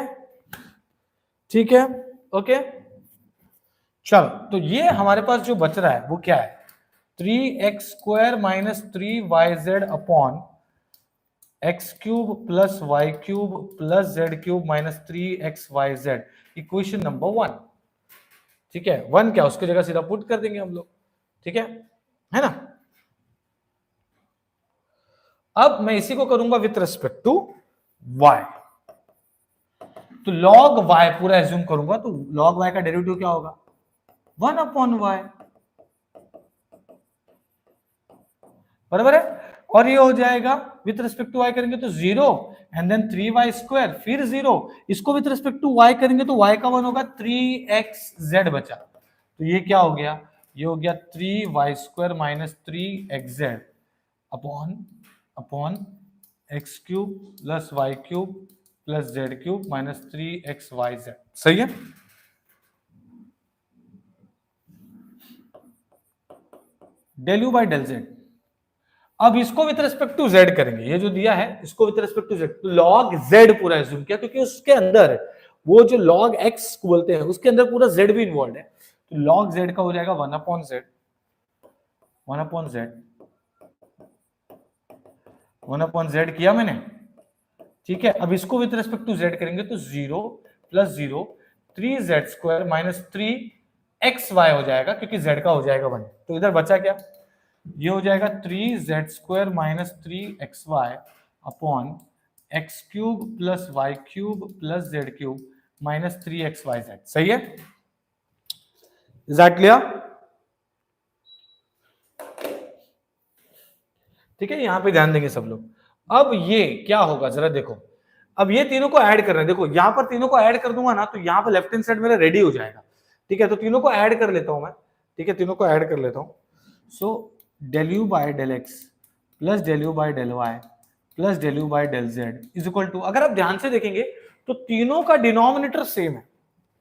ठीक है, ओके। चलो, तो ये हमारे पास जो बच रहा है वो क्या है, 3x square minus 3yz upon x cube plus y cube plus z cube minus 3xyz, equation number 1। ठीक है, 1 क्या उसकी जगह सीधा पुट कर देंगे हम लोग। ठीक है ना। अब मैं इसी को करूंगा विथ रिस्पेक्ट टू y, तो log y पूरा एज्यूम करूंगा, तो log y का डेरिवेटिव क्या होगा, 1 अपॉन y, बराबर है। और ये हो जाएगा विथ रिस्पेक्ट टू y करेंगे तो 0 एंड देन 3y स्क्वायर फिर 0, इसको विथ रिस्पेक्ट टू y करेंगे तो y का 1 होगा, 3xz बचा। तो ये क्या हो गया, ये हो गया 3y square minus 3xz upon x cube plus y cube plus z cube minus 3xyz। सही है, del u by del z. अब इसको विथ रिस्पेक्ट टू जेड करेंगे, ये जो दिया है इसको विथ रिस्पेक्ट टू जेड, तो लॉग जेड पूरा एज्यूम किया, क्योंकि उसके अंदर वो जो लॉग एक्स बोलते हैं उसके अंदर पूरा जेड भी इन्वॉल्व है। तो लॉग जेड का हो जाएगा 1 upon Z, 1 upon Z, 1 upon Z किया मैंने। ठीक है, अब इसको विथ रिस्पेक्ट टू जेड करेंगे तो 0 plus 0 3z square minus 3xy हो जाएगा, क्योंकि z का हो जाएगा 1। तो इधर बचा क्या, ये हो जाएगा 3z square minus 3xy upon x cube plus y cube plus z cube minus 3xyz। सही है, इज दैट क्लियर? ठीक है, यहां पे ध्यान देंगे सब लोग। अब ये क्या होगा जरा देखो, अब ये तीनों को ऐड कर रहे हैं, देखो यहां पर तीनों को ऐड कर दूंगा ना तो यहां पर लेफ्ट हैंड साइड मेरा रेडी हो जाएगा। ठीक है, तो तीनों को ऐड कर लेता हूं मैं, ठीक है, तीनों को ऐड कर लेता हूँ। So del u by del x plus del u by del y plus del u by del z is equal to, अगर आप ध्यान से देखेंगे तो तीनों का डिनोमिनेटर सेम है।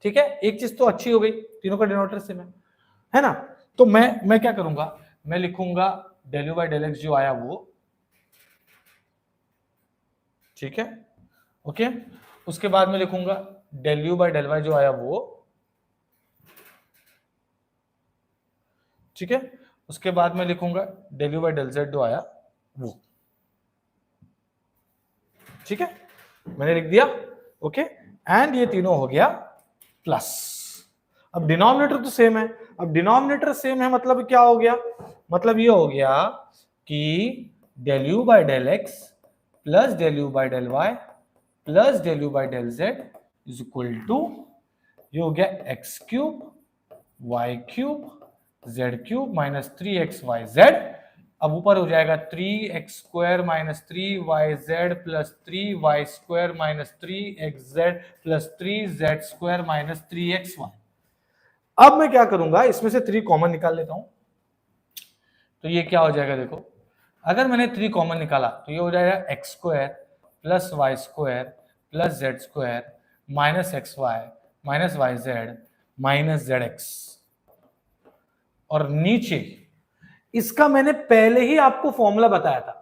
ठीक है, एक चीज तो अच्छी हो गई, तीनों का डिनोमिनेटर सेम है ना। तो मैं क्या करूंगा, मैं लिखूंगा del u by del x जो आया वो, ठीक है, ओके। उसके बाद में लिखूंगा del u by del y जो आया वो, ठीक है। उसके बाद में लिखूंगा del u by del z जो आया वो, ठीक है, मैंने लिख दिया, ओके। एंड ये तीनों हो गया प्लस। अब डिनोमिनेटर तो सेम है, अब डिनोमिनेटर सेम है मतलब क्या हो गया, मतलब ये हो गया कि del u by del x plus del u by del y plus del u by del z is equal to, ये हो गया x cube y cube z cube minus 3xyz। अब ऊपर हो जाएगा 3x square minus 3yz plus 3y square minus 3xz plus 3z square minus 3xy। अब मैं क्या करूंगा, इसमें से 3 कॉमन निकाल लेता हूं, तो ये क्या हो जाएगा, देखो अगर मैंने 3 कॉमन निकाला तो ये हो जाएगा x square plus y square plus z square minus x y minus y z minus z x. और नीचे इसका मैंने पहले ही आपको फॉर्मूला बताया था,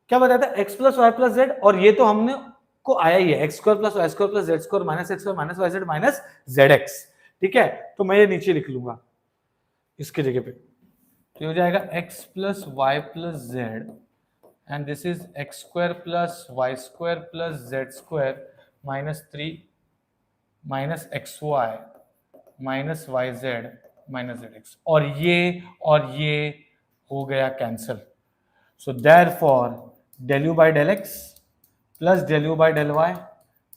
क्या बताया था, x plus y plus z, और ये तो हमने को आया ही है, x square plus y square plus z square minus x square minus y z minus z x. ठीक है, तो मैं ये नीचे लिख लूंगा इसके जगह पे, तो हो जाएगा x plus y plus z and this is x square plus y square plus z square minus 3 minus x y minus y z minus z x, और ये हो गया cancel. So therefore del u by del x plus del u by del y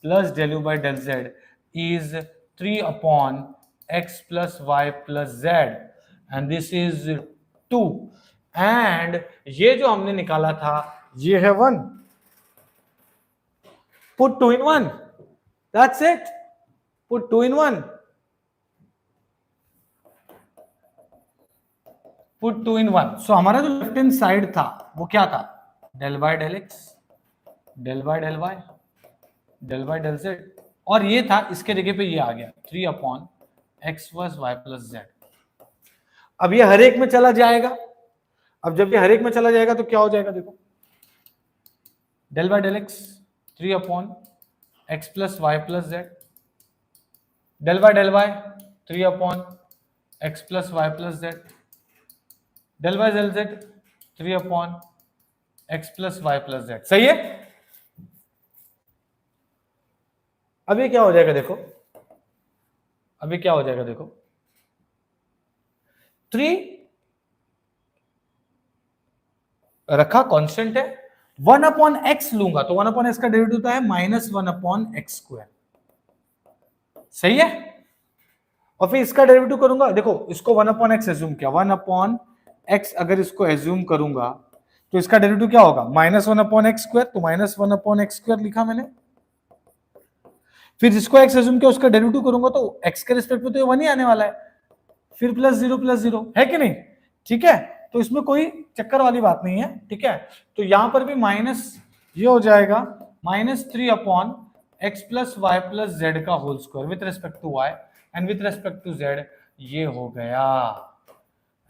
plus del u by del z is 3 upon x plus y plus z and this is 2, and ये जो हमने निकाला था ये है 1, put 2 in 1, that's it, put 2 in 1, put 2 in 1। So हमारा जो left hand side था वो क्या था, del by del x del by del y del by del z, और ये था, इसके जगह पे ये आ गया 3 upon x plus y plus z. अब ये हर एक में चला जाएगा, अब जब ये हर एक में चला जाएगा तो क्या हो जाएगा, देखो del by del x 3 upon x plus y plus z, del by del y 3 upon x plus y plus z, del by del z 3 upon x plus y plus z. सही है, अभी क्या हो जाएगा देखो, अभी क्या हो जाएगा देखो, 3 रखा कांस्टेंट है, 1 अपॉन एक्स लूंगा तो 1 अपॉन एक्स का डेरिवेटिव होता है माइनस 1 अपॉन एक्स स्क्वायर। सही है, और फिर इसका डेरिवेटिव करूंगा, देखो इसको 1 अपॉन एक्स एज्यूम किया, 1 अपॉन एक्स अगर इसको एज्यूम करूंगा तो इसका डेरिवेटिव क्या होगा, माइनस 1 अपॉन एक्स स्क्वायर, तो माइनस 1 अपॉन एक्स स्क्वायर लिखा मैंने। फिर जिसको एक्स एज्यूम किया उसका डेरिवेटिव करूंगा तो एक्स के रिस्पेक्ट में तो ये 1 ही आने वाला है, फिर प्लस 0 है कि नहीं, ठीक है, तो इसमें कोई चक्कर वाली बात नहीं है। ठीक है, तो यहां पर भी माइनस, ये हो जाएगा minus 3 upon x plus y plus z का whole square with respect to y and with respect to z, ये हो गया,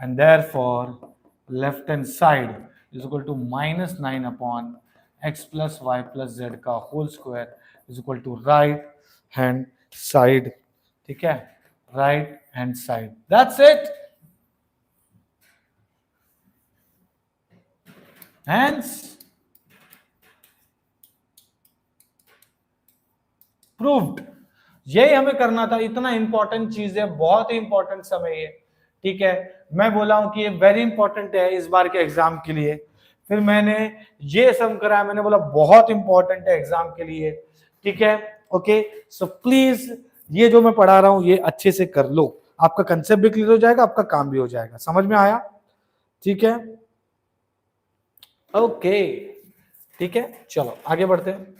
and therefore left hand side is equal to minus 9 upon x plus y plus z का whole square is equal to right hand side. ठीक है, right hand side, that's it. Hence, proved। यही हमें करना था, इतना इंपॉर्टेंट चीज है, बहुत ही इंपॉर्टेंट समय है। ठीक है, मैं बोला हूं कि ये वेरी इंपॉर्टेंट है इस बार के एग्जाम के लिए, फिर मैंने ये सम कराया, मैंने बोला बहुत इंपॉर्टेंट है एग्जाम के लिए। ठीक है, ओके, सो प्लीज ये जो मैं पढ़ा रहा हूं ये अच्छे से कर लो, आपका कंसेप्ट भी क्लियर हो जाएगा, आपका काम भी हो जाएगा। समझ में आया? ठीक है, ओके, ठीक है, चलो आगे बढ़ते हैं,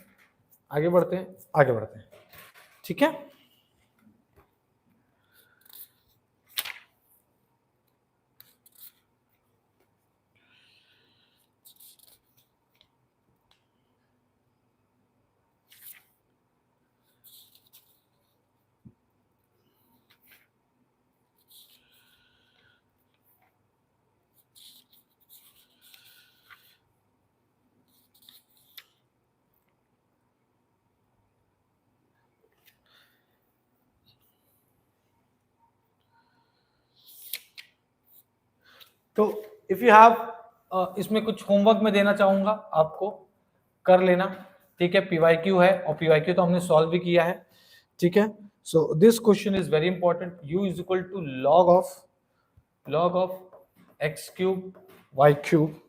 आगे बढ़ते हैं, आगे बढ़ते हैं। ठीक है, इफ यू हैव इसमें कुछ होमवर्क में देना चाहूंगा आपको, कर लेना, ठीक है। पीवाईक्यू है और पीवाईक्यू तो हमने सॉल्व भी किया है, ठीक है। So this question is very important. u is equal to log of x cube y cube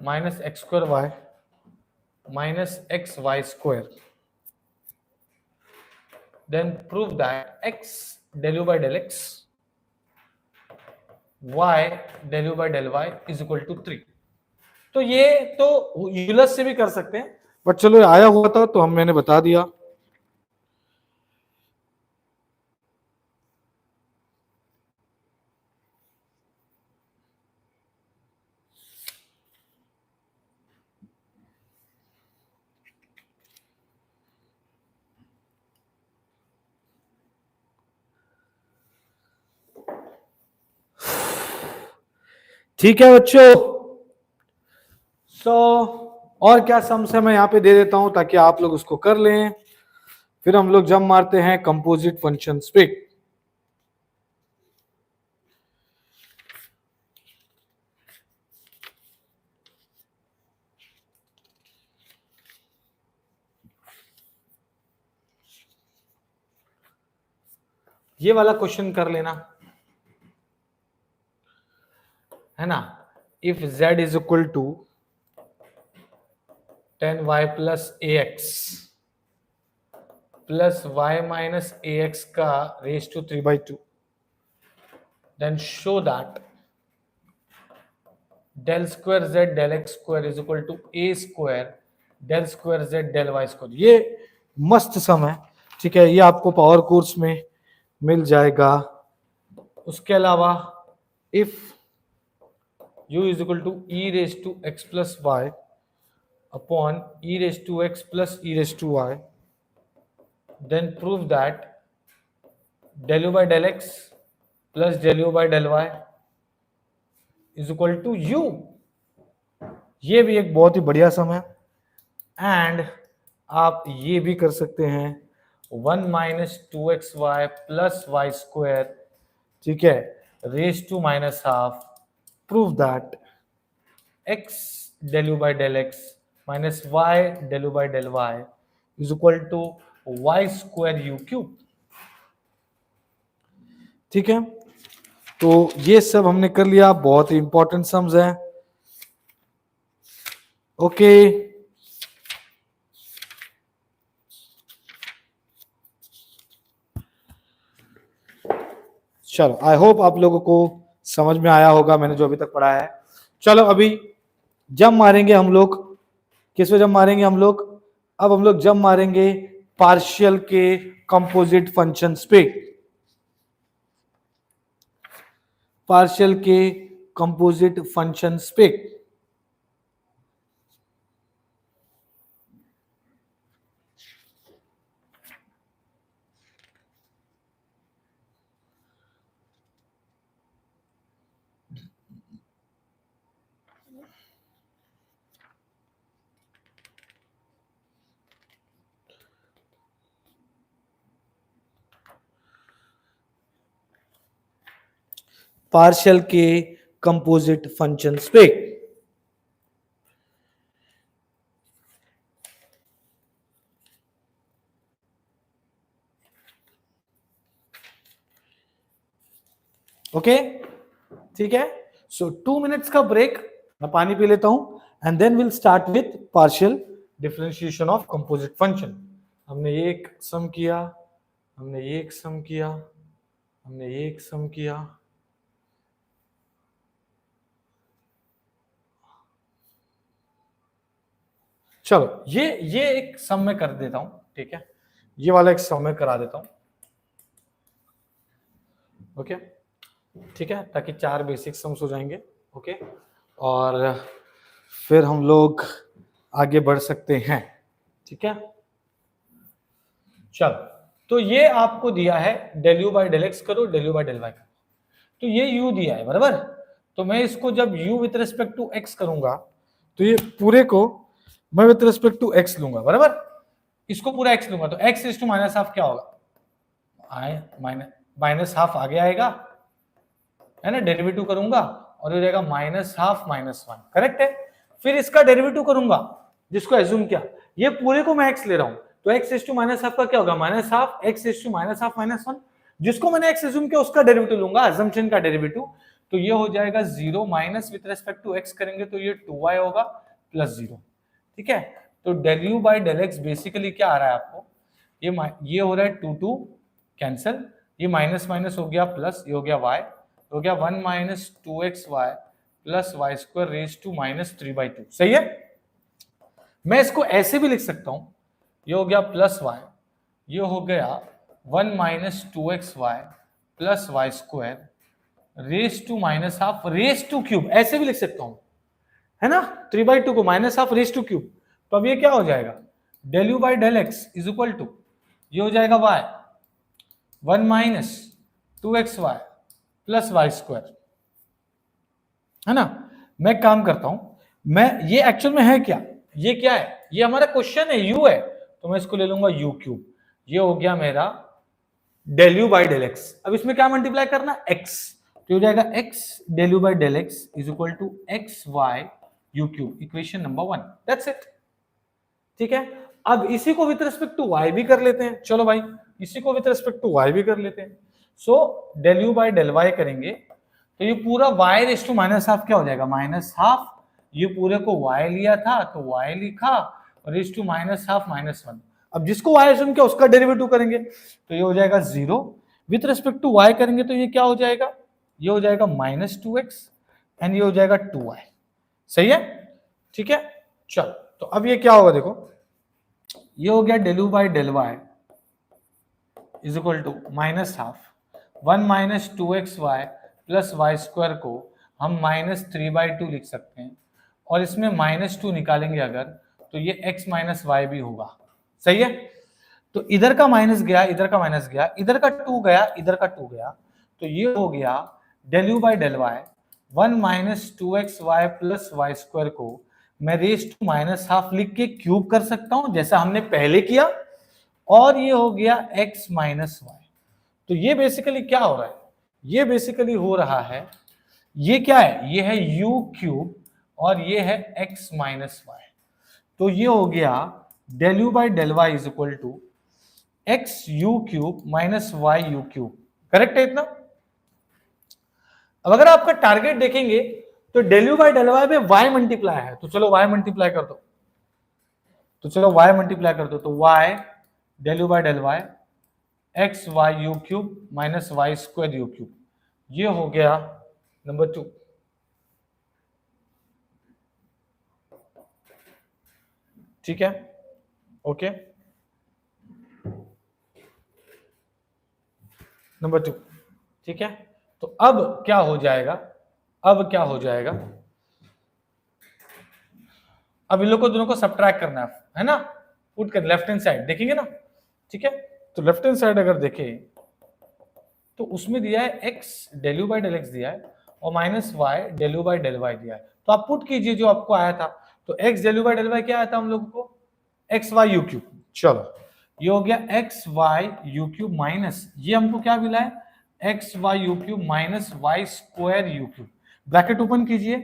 minus x square y minus x y square, then prove that x del u by del x y del u by del y is equal to 3। तो ये तो यूलस से भी कर सकते हैं, but चलो आया हुआ था तो मैंने बता दिया। ठीक है बच्चों। और क्या सम्स है मैं यहां पे दे देता हूं ताकि आप लोग उसको कर लें, फिर हम लोग जम मारते हैं कंपोजिट फंक्शंस पे। ये वाला क्वेश्चन कर लेना, है ना। If z is equal to 10y plus ax plus y minus ax का raise to 3/2, then show that del square z del x square is equal to a square del square z del y square। ये मस्त सम है, ठीक है, ये आपको power course में मिल जाएगा। उसके अलावा if u is equal to e raised to x plus y upon e raised to x plus e raised to y, then prove that del u by del x plus del u by del y is equal to u। ये भी एक बहुत ही बढ़िया सम है। And आप ये भी कर सकते हैं 1 minus 2xy plus y square, ठीक है, raise to minus half, prove that x del u by del x minus y del u by del y is equal to y square u cube. ठीक है, तो ये सब हमने कर लिया, बहुत ही इंपॉर्टेंट सम्स हैं। ओके, चलो आई होप आप लोगों को समझ में आया होगा मैंने जो अभी तक पढ़ाया है। चलो अभी जब मारेंगे हम लोग, किस पे जब मारेंगे हम लोग, अब हम लोग जब मारेंगे पार्शियल के कंपोजिट फंक्शंस पे, पार्शियल के कंपोजिट फंक्शंस पे। पार्शियल के कंपोजिट फंक्शंस पे। ओके, ठीक है। सो 2 मिनट्स का ब्रेक, मैं पानी पी लेता हूं and then will start with partial differentiation of composite function. हमने ये एक सम किया, हमने ये एक सम किया, हमने ये एक सम किया, चलो ये एक सम में कर देता हूं, ठीक है, ये वाला एक सम में करा देता हूं। ओके, ठीक है, ताकि 4 बेसिक सम्स हो जाएंगे। ओके, और फिर हम लोग आगे बढ़ सकते हैं, ठीक है। चलो, तो ये आपको दिया है del u by del x करो, del u by del y करो, तो ये u दिया है बराबर। तो मैं इसको जब u with respect to x करूंगा तो ये पूरे को मैं विथ रिस्पेक्ट टू x लूंगा बराबर, इसको पूरा x लूंगा तो x is to minus half क्या होगा, माइनस हाफ आगे आएगा, है ना, डेरिवेटिव करूंगा और हो जाएगा -½ -1, करेक्ट है। फिर इसका डेरिवेटिव करूंगा जिसको एज्यूम किया, ये पूरे को मैं x ले रहा हूं, तो x⁻½ का क्या होगा, -½ x⁻½ -1, जिसको मैंने x एज्यूम किया उसका डेरिवेटिव लूंगा, अजम्पशन का डेरिवेटिव, तो ये हो जाएगा 0 minus with respect to x करेंगे तो ये 2y होगा प्लस 0, ठीक है। तो del u by del x basically क्या आ रहा है आपको, ये हो रहा है 2 कैंसिल, ये माइनस माइनस हो गया प्लस, ये हो गया y, हो गया 1 minus 2xy plus y square raise to -3/2, सही है। मैं इसको ऐसे भी लिख सकता हूं, ये हो गया प्लस y, ये हो गया 1 minus 2xy plus y square raise to -½ raise to cube, ऐसे भी लिख सकता हूं, है ना, 3/2 को -½ रेज टू क्यूब। तो अब ये क्या हो जाएगा, del u by del x is equal to, ये हो जाएगा y 1 minus 2xy plus y square, है ना। मैं काम करता हूं, मैं ये एक्चुअल में है क्या, ये क्या है, ये हमारा क्वेश्चन है, u है, तो मैं इसको ले लूंगा u क्यूब, ये हो गया मेरा del u by del x। अब इसमें क्या मल्टीप्लाई करना, x, तो हो जाएगा x del u by del x is equal to x y u cube, equation number 1, that's it, ठीक है। अब इसी को विद रिस्पेक्ट टू y भी कर लेते हैं, चलो भाई इसी को विद रिस्पेक्ट टू y भी कर लेते हैं। सो del u by del y करेंगे तो ये पूरा y रेज टू -½ क्या हो जाएगा, -½ ये पूरे को y लिया था तो y लिखा और रेज टू -½ -1। अब जिसको y एज्यूम किया उसका डेरिवेटिव करेंगे तो ये हो जाएगा 0, विद रिस्पेक्ट टू y करेंगे तो ये क्या हो जाएगा, ये हो जाएगा -2x एंड ये हो जाएगा 2y, सही है, ठीक है। चलो तो अब ये क्या होगा, देखो ये हो गया del u by del y is equal to -½ 1 minus 2xy plus y square को हम -3/2 लिख सकते हैं, और इसमें -2 निकालेंगे अगर तो ये x माइनस वाई भी होगा, सही है। तो इधर का माइनस गया, इधर का माइनस गया, इधर का 2 गया, इधर का 2 गया, तो ये हो गया del u by del y 1 minus 2xy plus y square को मैं रेज टू -½ लिख के क्यूब कर सकता हूं जैसा हमने पहले किया, और ये हो गया x माइनस वाई। तो ये बेसिकली क्या हो रहा है, ये बेसिकली हो रहा है, ये क्या है, ये है u क्यूब और ये है x माइनस वाई। तो ये हो गया del u by del y is equal to x u cube minus y u cube, correct है इतना। अब अगर आपका टारगेट देखेंगे तो del u by del y में y मल्टीप्लाई है, तो चलो y मल्टीप्लाई कर दो, तो चलो y मल्टीप्लाई कर दो, तो y del u by del y x y u cube minus y square u cube, ये हो गया नंबर 2, ठीक है, ओके, नंबर 2, ठीक है। तो अब क्या हो जाएगा, अब क्या हो जाएगा, अब इन लोग को दोनों को सब्ट्रैक्ट करना है ना, पुट कर लेफ्ट हैंड साइड देखेंगे ना, ठीक है। तो लेफ्ट हैंड साइड अगर देखें तो उसमें दिया है x del u by del x दिया है और minus y del u by del y दिया है, तो आप पुट कीजिए जो आपको आया था, तो x del u by del y क्या आया था हम लोगों को, x y u क्यूब, चलो ये हो गया x y u cube minus ये हमको क्या मिला है x y u cube minus y square u cube, bracket open कीजिए,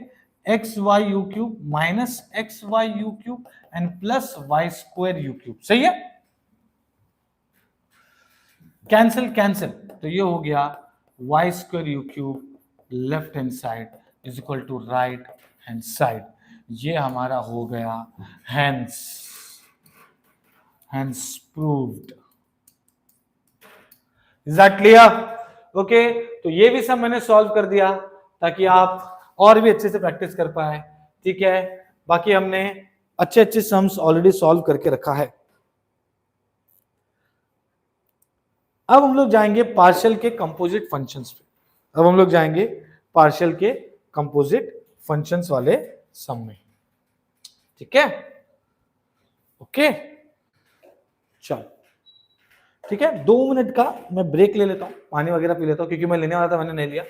x y u cube minus x y u cube and plus y square u cube, सही है, cancel cancel, तो ये हो गया y square u cube left hand side is equal to right hand side, ये हमारा हो गया hence proved. Is that clear, okay. तो ये भी सब मैंने सॉल्व कर दिया ताकि आप और भी अच्छे से प्रैक्टिस कर पाए, ठीक है। बाकी हमने अच्छे अच्छे सम्स ऑलरेडी सॉल्व करके रखा है। अब हम लोग जाएंगे पार्शियल के कंपोजिट फंक्शंस पे, अब हम लोग जाएंगे पार्शियल के कंपोजिट फंक्शंस वाले सम में, ठीक है, ओके। चलो ठीक है, 2 मिनट का मैं ब्रेक ले लेता हूं, पानी वगैरह पी लेता हूं क्योंकि मैं लेने वाला था, मैंने नहीं लिया,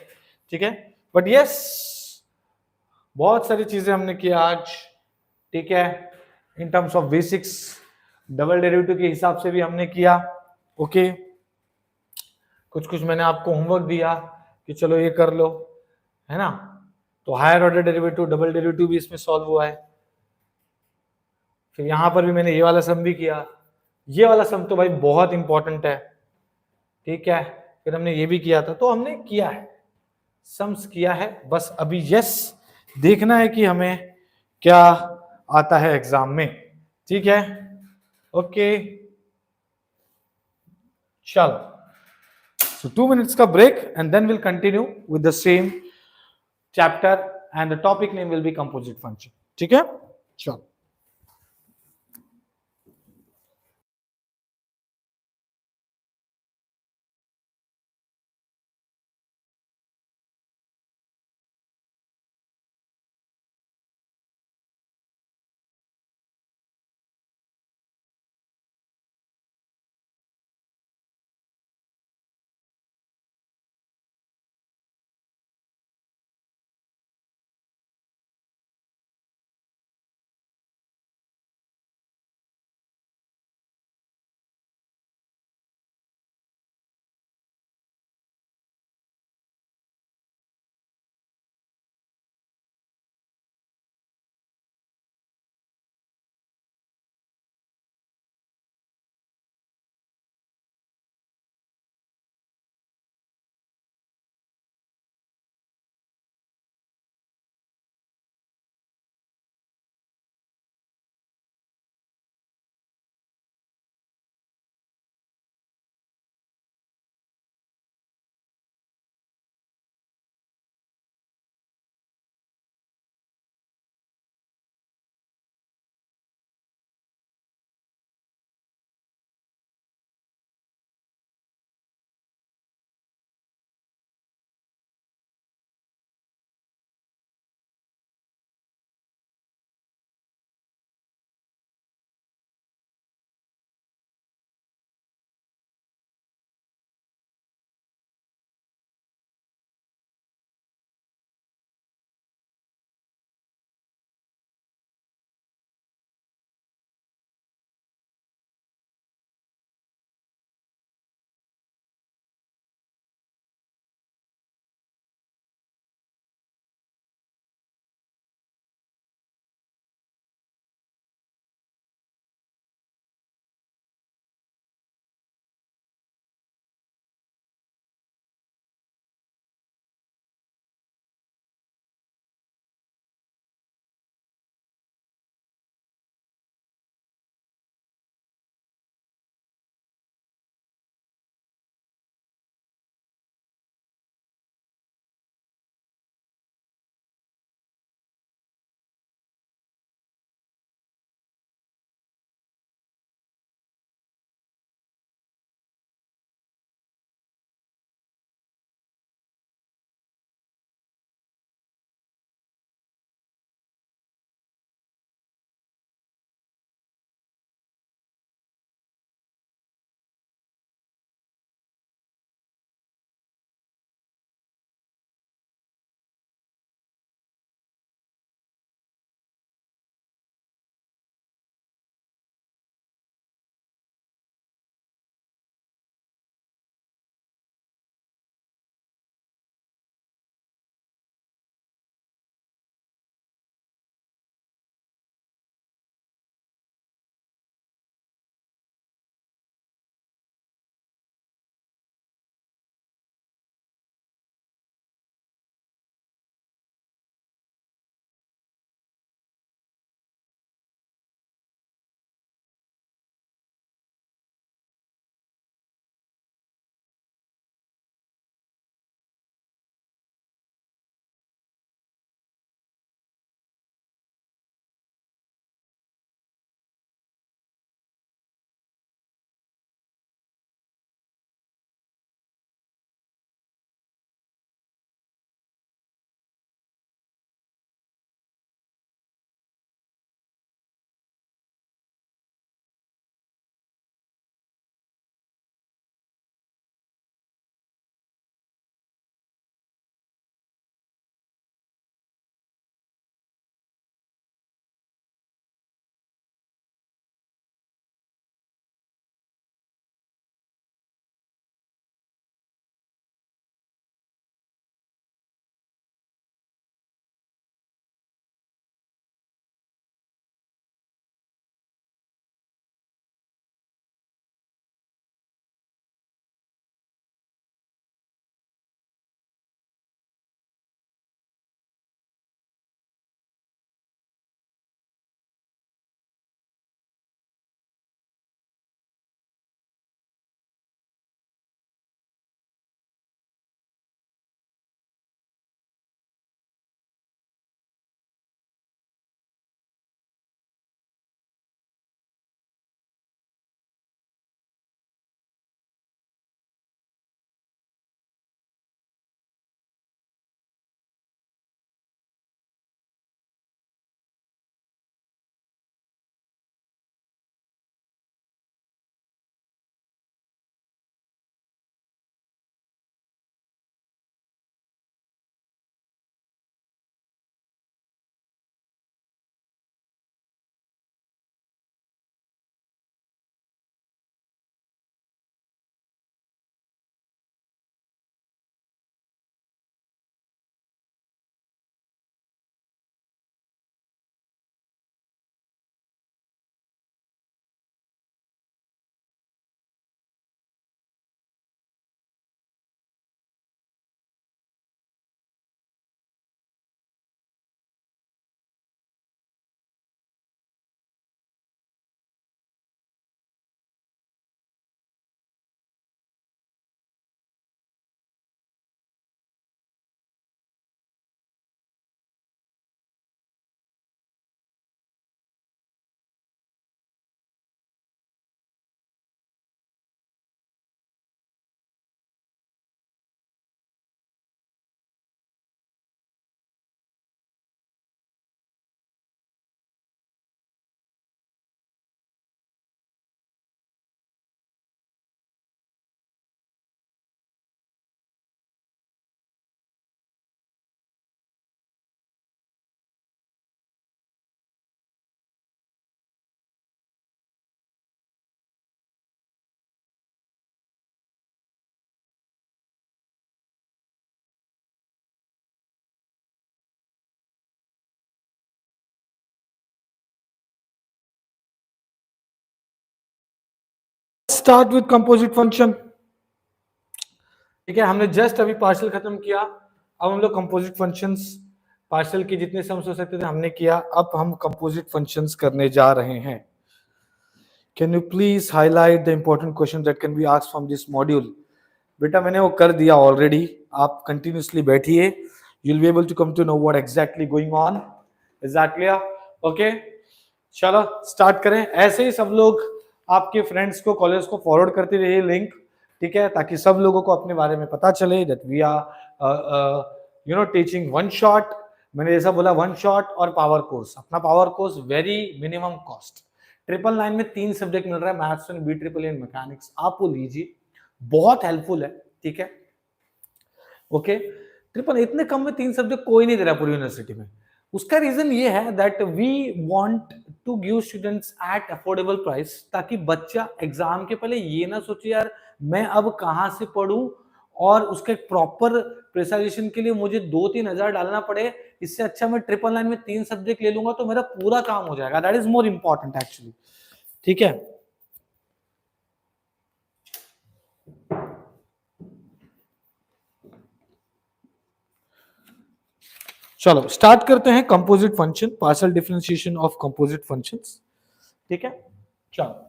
ठीक है। बट यस बहुत सारी चीजें हमने किया आज, ठीक है, in terms of basics, double derivative के हिसाब से भी हमने किया, ओके। कुछ कुछ मैंने आपको होमवर्क दिया कि चलो ये कर लो, है ना, तो higher order derivative, double derivative भी इसमें सॉल्व हुआ है। फिर यहां पर भी मैंने ये वाला सम भी किया, ये वाला सम तो भाई बहुत इंपॉर्टेंट है, ठीक है। फिर हमने ये भी किया था, तो हमने किया है, सम्स किया है, बस अभी यस देखना है कि हमें क्या आता है एग्जाम में, ठीक है। ओके चलो, so 2 minutes का break and then we'll continue with the same chapter and the topic name will be composite function, ठीक है। चलो। Start with composite function. ठीक है, हमने जस्ट अभी पार्शियल खत्म किया, अब हम लोग कंपोजिट फंक्शंस पार्शियल के जितने सम्स हो सकते थे हमने किया, अब हम कंपोजिट फंक्शंस करने जा रहे हैं। Can you please highlight the important question that can be asked from this module. बेटा मैंने वो कर दिया ऑलरेडी, आप कंटिन्यूसली बैठिए, you will be able to come to know what exactly going on. Exactly, okay चलो स्टार्ट करें। ऐसे ही सब लोग आपके फ्रेंड्स को, कॉलेज को फॉरवर्ड करते रहिए लिंक, ठीक है, ताकि सब लोगों को अपने बारे में पता चले that we are teaching one shot. मैंने जैसा बोला वन शॉट और पावर कोर्स, अपना power course very minimum cost, 999 में 3 सब्जेक्ट मिल रहा है, maths and BEE and mechanics, आप वो लीजिए, बहुत हेल्पफुल है। ठीक है, ओके, ट्रिपल इतने कम में 3 सब्जेक्ट कोई नहीं दे रहा पूरी यूनिवर्सिटी में। उसका रीजन ये है that we want to give students at affordable price, ताकि बच्चा एग्जाम के पहले ये ना सोचे यार मैं अब कहां से पढ़ूं और उसके प्रॉपर प्रिपरेशन के लिए मुझे 2-3 हजार डालना पड़े। इससे अच्छा मैं 999 में 3 सब्जेक्ट ले लूंगा तो मेरा पूरा काम हो जाएगा। That is more important actually. ठीक है, चलो स्टार्ट करते हैं composite function, partial differentiation of composite functions. ठीक है, चलो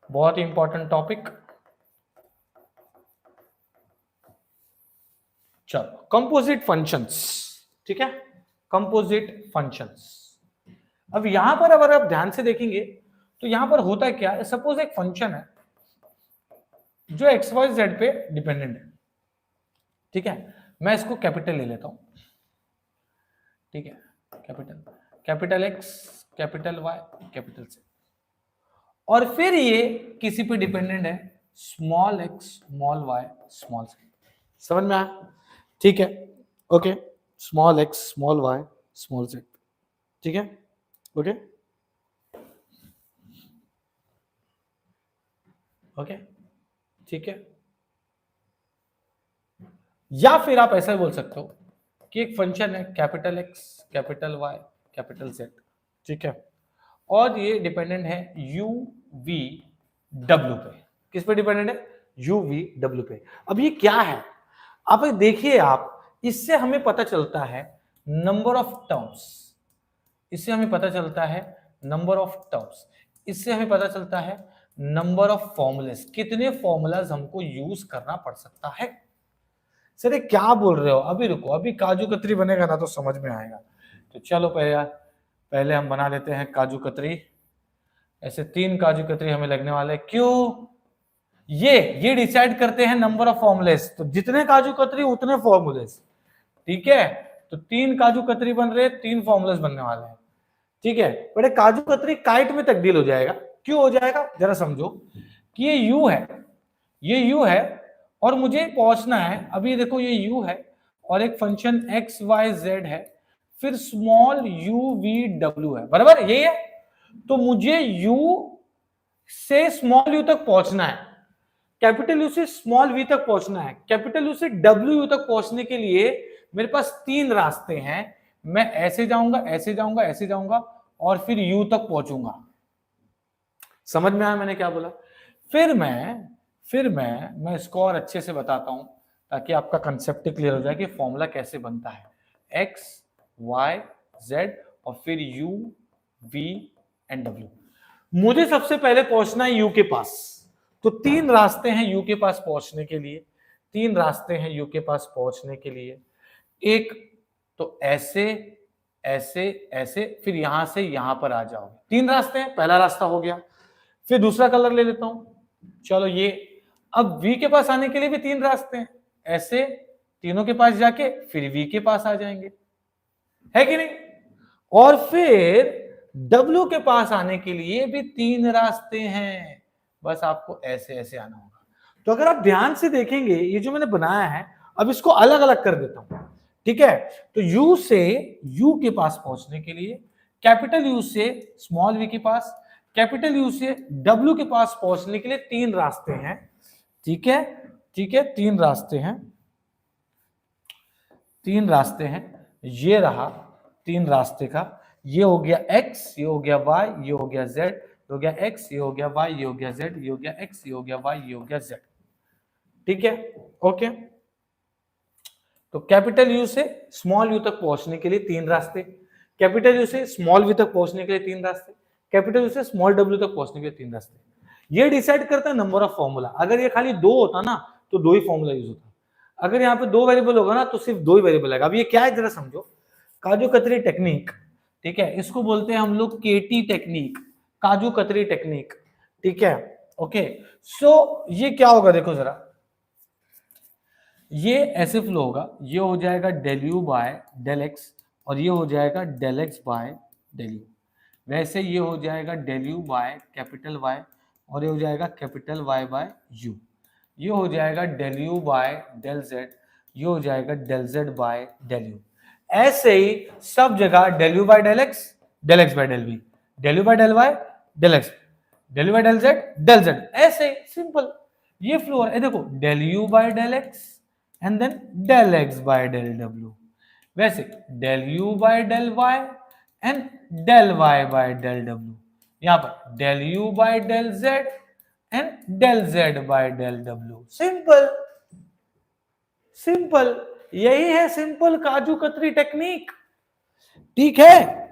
बहुत ही इंपॉर्टेंट टॉपिक। चलो कंपोजिट फंक्शंस, ठीक है, कंपोजिट फंक्शंस। अब यहां पर अगर आप ध्यान से देखेंगे तो यहां पर होता क्या है, सपोज एक फंक्शन है जो XYZ पे डिपेंडेंट है। ठीक है, मैं इसको कैपिटल ले लेता हूं, ठीक है, capital X, capital Y, capital Z, और फिर ये किसी पे डिपेंडेंट है, small x, small y, small z। समझ में आया? ठीक है, okay, small x, small y, small z। ठीक है, ओके ओके, ठीक है। या फिर आप ऐसा बोल सकते हो कि एक फंक्शन है capital X, capital Y, capital Z, ठीक है, और ये डिपेंडेंट है UVW पे। किस पे डिपेंडेंट है? UVW पे। अब ये क्या है, आप देखिए, आप इससे हमें पता चलता है नंबर ऑफ टर्म्स, इससे हमें पता चलता है नंबर ऑफ टर्म्स, इससे हमें पता चलता है नंबर ऑफ फॉर्मूलेस, कितने फॉर्मूलाज हमको यूज करना पड़ सकता है। सर क्या बोल रहे हो, अभी रुको, अभी काजू कतरी बनेगा ना तो समझ में आएगा। तो चलो पहले हम बना लेते हैं काजू कतरी। ऐसे 3 काजू कतरी हमें लगने वाले, क्यों? ये डिसाइड करते हैं नंबर ऑफ फॉर्मुलेस, तो जितने काजू कतरी उतने फॉर्मुलेस। ठीक है, तो 3 काजू कतरी बन रहे, 3 फॉर्मुलेस बनने वाले हैं। ठीक है, बड़े काजू कतरी काइट में तब्दील हो जाएगा। क्यों हो जाएगा जरा समझो कि ये यू है, ये यू है और मुझे पहुंचना है, अभी देखो ये यू है और एक फंक्शन XYZ है, फिर स्मॉल UVW है, बराबर यही है। तो मुझे U से स्मॉल u तक पहुंचना है, कैपिटल U से स्मॉल v तक पहुंचना है, कैपिटल U से WU तक पहुंचने के लिए मेरे पास 3 रास्ते हैं। मैं ऐसे जाऊंगा, ऐसे जाऊंगा, ऐसे जाऊंगा और फिर U तक पहुंचूंगा। समझ में आया मैंने क्या बोला? फिर मैं इसको और अच्छे से बताता हूं ताकि आपका कंसेप्ट क्लियर हो जाए कि फॉर्मूला कैसे बनता है। X, Y, Z और फिर U, V एंड W। मुझे सबसे पहले पहुंचना है U के पास, तो 3 रास्ते हैं U के पास पहुंचने के लिए, 3 रास्ते हैं U के पास पहुंचने के लिए। एक तो ऐसे ऐसे ऐसे, फिर यहां से यहां पर आ जाओगे, 3 रास्ते हैं, पहला रास्ता हो गया। फिर दूसरा कलर ले लेता हूं, चलो ये, अब V के पास आने के लिए भी 3 रास्ते हैं, ऐसे तीनों के पास जाके फिर V के पास आ जाएंगे, है कि नहीं? और फिर W के पास आने के लिए भी 3 रास्ते हैं, बस आपको ऐसे ऐसे आना होगा। तो अगर आप ध्यान से देखेंगे, ये जो मैंने बनाया है, अब इसको अलग अलग कर देता हूं, ठीक है। तो U से U के पास पहुंचने के लिए, कैपिटल U से स्मॉल v के पास, कैपिटल U से W के पास पहुंचने के लिए 3 रास्ते हैं, ठीक है, ठीक है, 3 रास्ते हैं, 3 रास्ते हैं, ये रहा 3 रास्ते का, ये हो गया x, ये हो गया y, ये हो गया z, ये हो गया x, ये हो गया y, ये हो गया z, ये हो गया x, ये हो गया y, ये हो गया z। ठीक है, ओके। तो कैपिटल यू से स्मॉल यू तक पहुंचने के लिए तीन रास्ते, कैपिटल यू से स्मॉल वी तक पहुंचने के लिए तीन रास्ते, कैपिटल यू से स्मॉल डब्ल्यू तक पहुंचने के लिए तीन रास्ते। ये डिसाइड करता है नंबर ऑफ फॉर्मूला। अगर ये खाली दो होता ना तो दो ही फॉर्मूला यूज होता, अगर यहाँ पे दो वेरिएबल होगा ना तो सिर्फ दो ही वेरिएबल आएगा। अब ये क्या है जरा समझो, काजू कतरी टेक्निक, ठीक है, इसको बोलते हैं हम लोग केटी टेक्निक, काजू कतरी टेक्निक, ठीक है, ओके। सो ये क्या होगा देखो जरा, ये ऐसे फ्लो होगा, ये हो जाएगा del u by del x और ये हो जाएगा del x by del u. वैसे ये हो जाएगा del u by capital y और ये हो जाएगा कैपिटल वाई बाय यू। ये हो जाएगा del u by del z, ये हो जाएगा del z by del u. ऐसे ही सब जगह del u by del x by del v, del u by del y del x, del u by del z, ऐसे सिंपल ये flow है। देखो del u by del x and then del x by del डब्ल्यू, वैसे del u by del y and del y by del W, यहां पर del u by del z and del z by del डब्ल्यू। Simple simple, यही है simple काजू कतरी technique, ठीक है।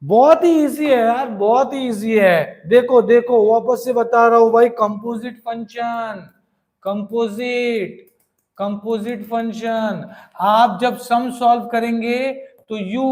बहुत ही इजी है यार, बहुत ही इजी है। देखो देखो वापस से बता रहा हूं भाई, कंपोजिट फंक्शन, कंपोजिट फंक्शन। आप जब सम सॉल्व करेंगे तो u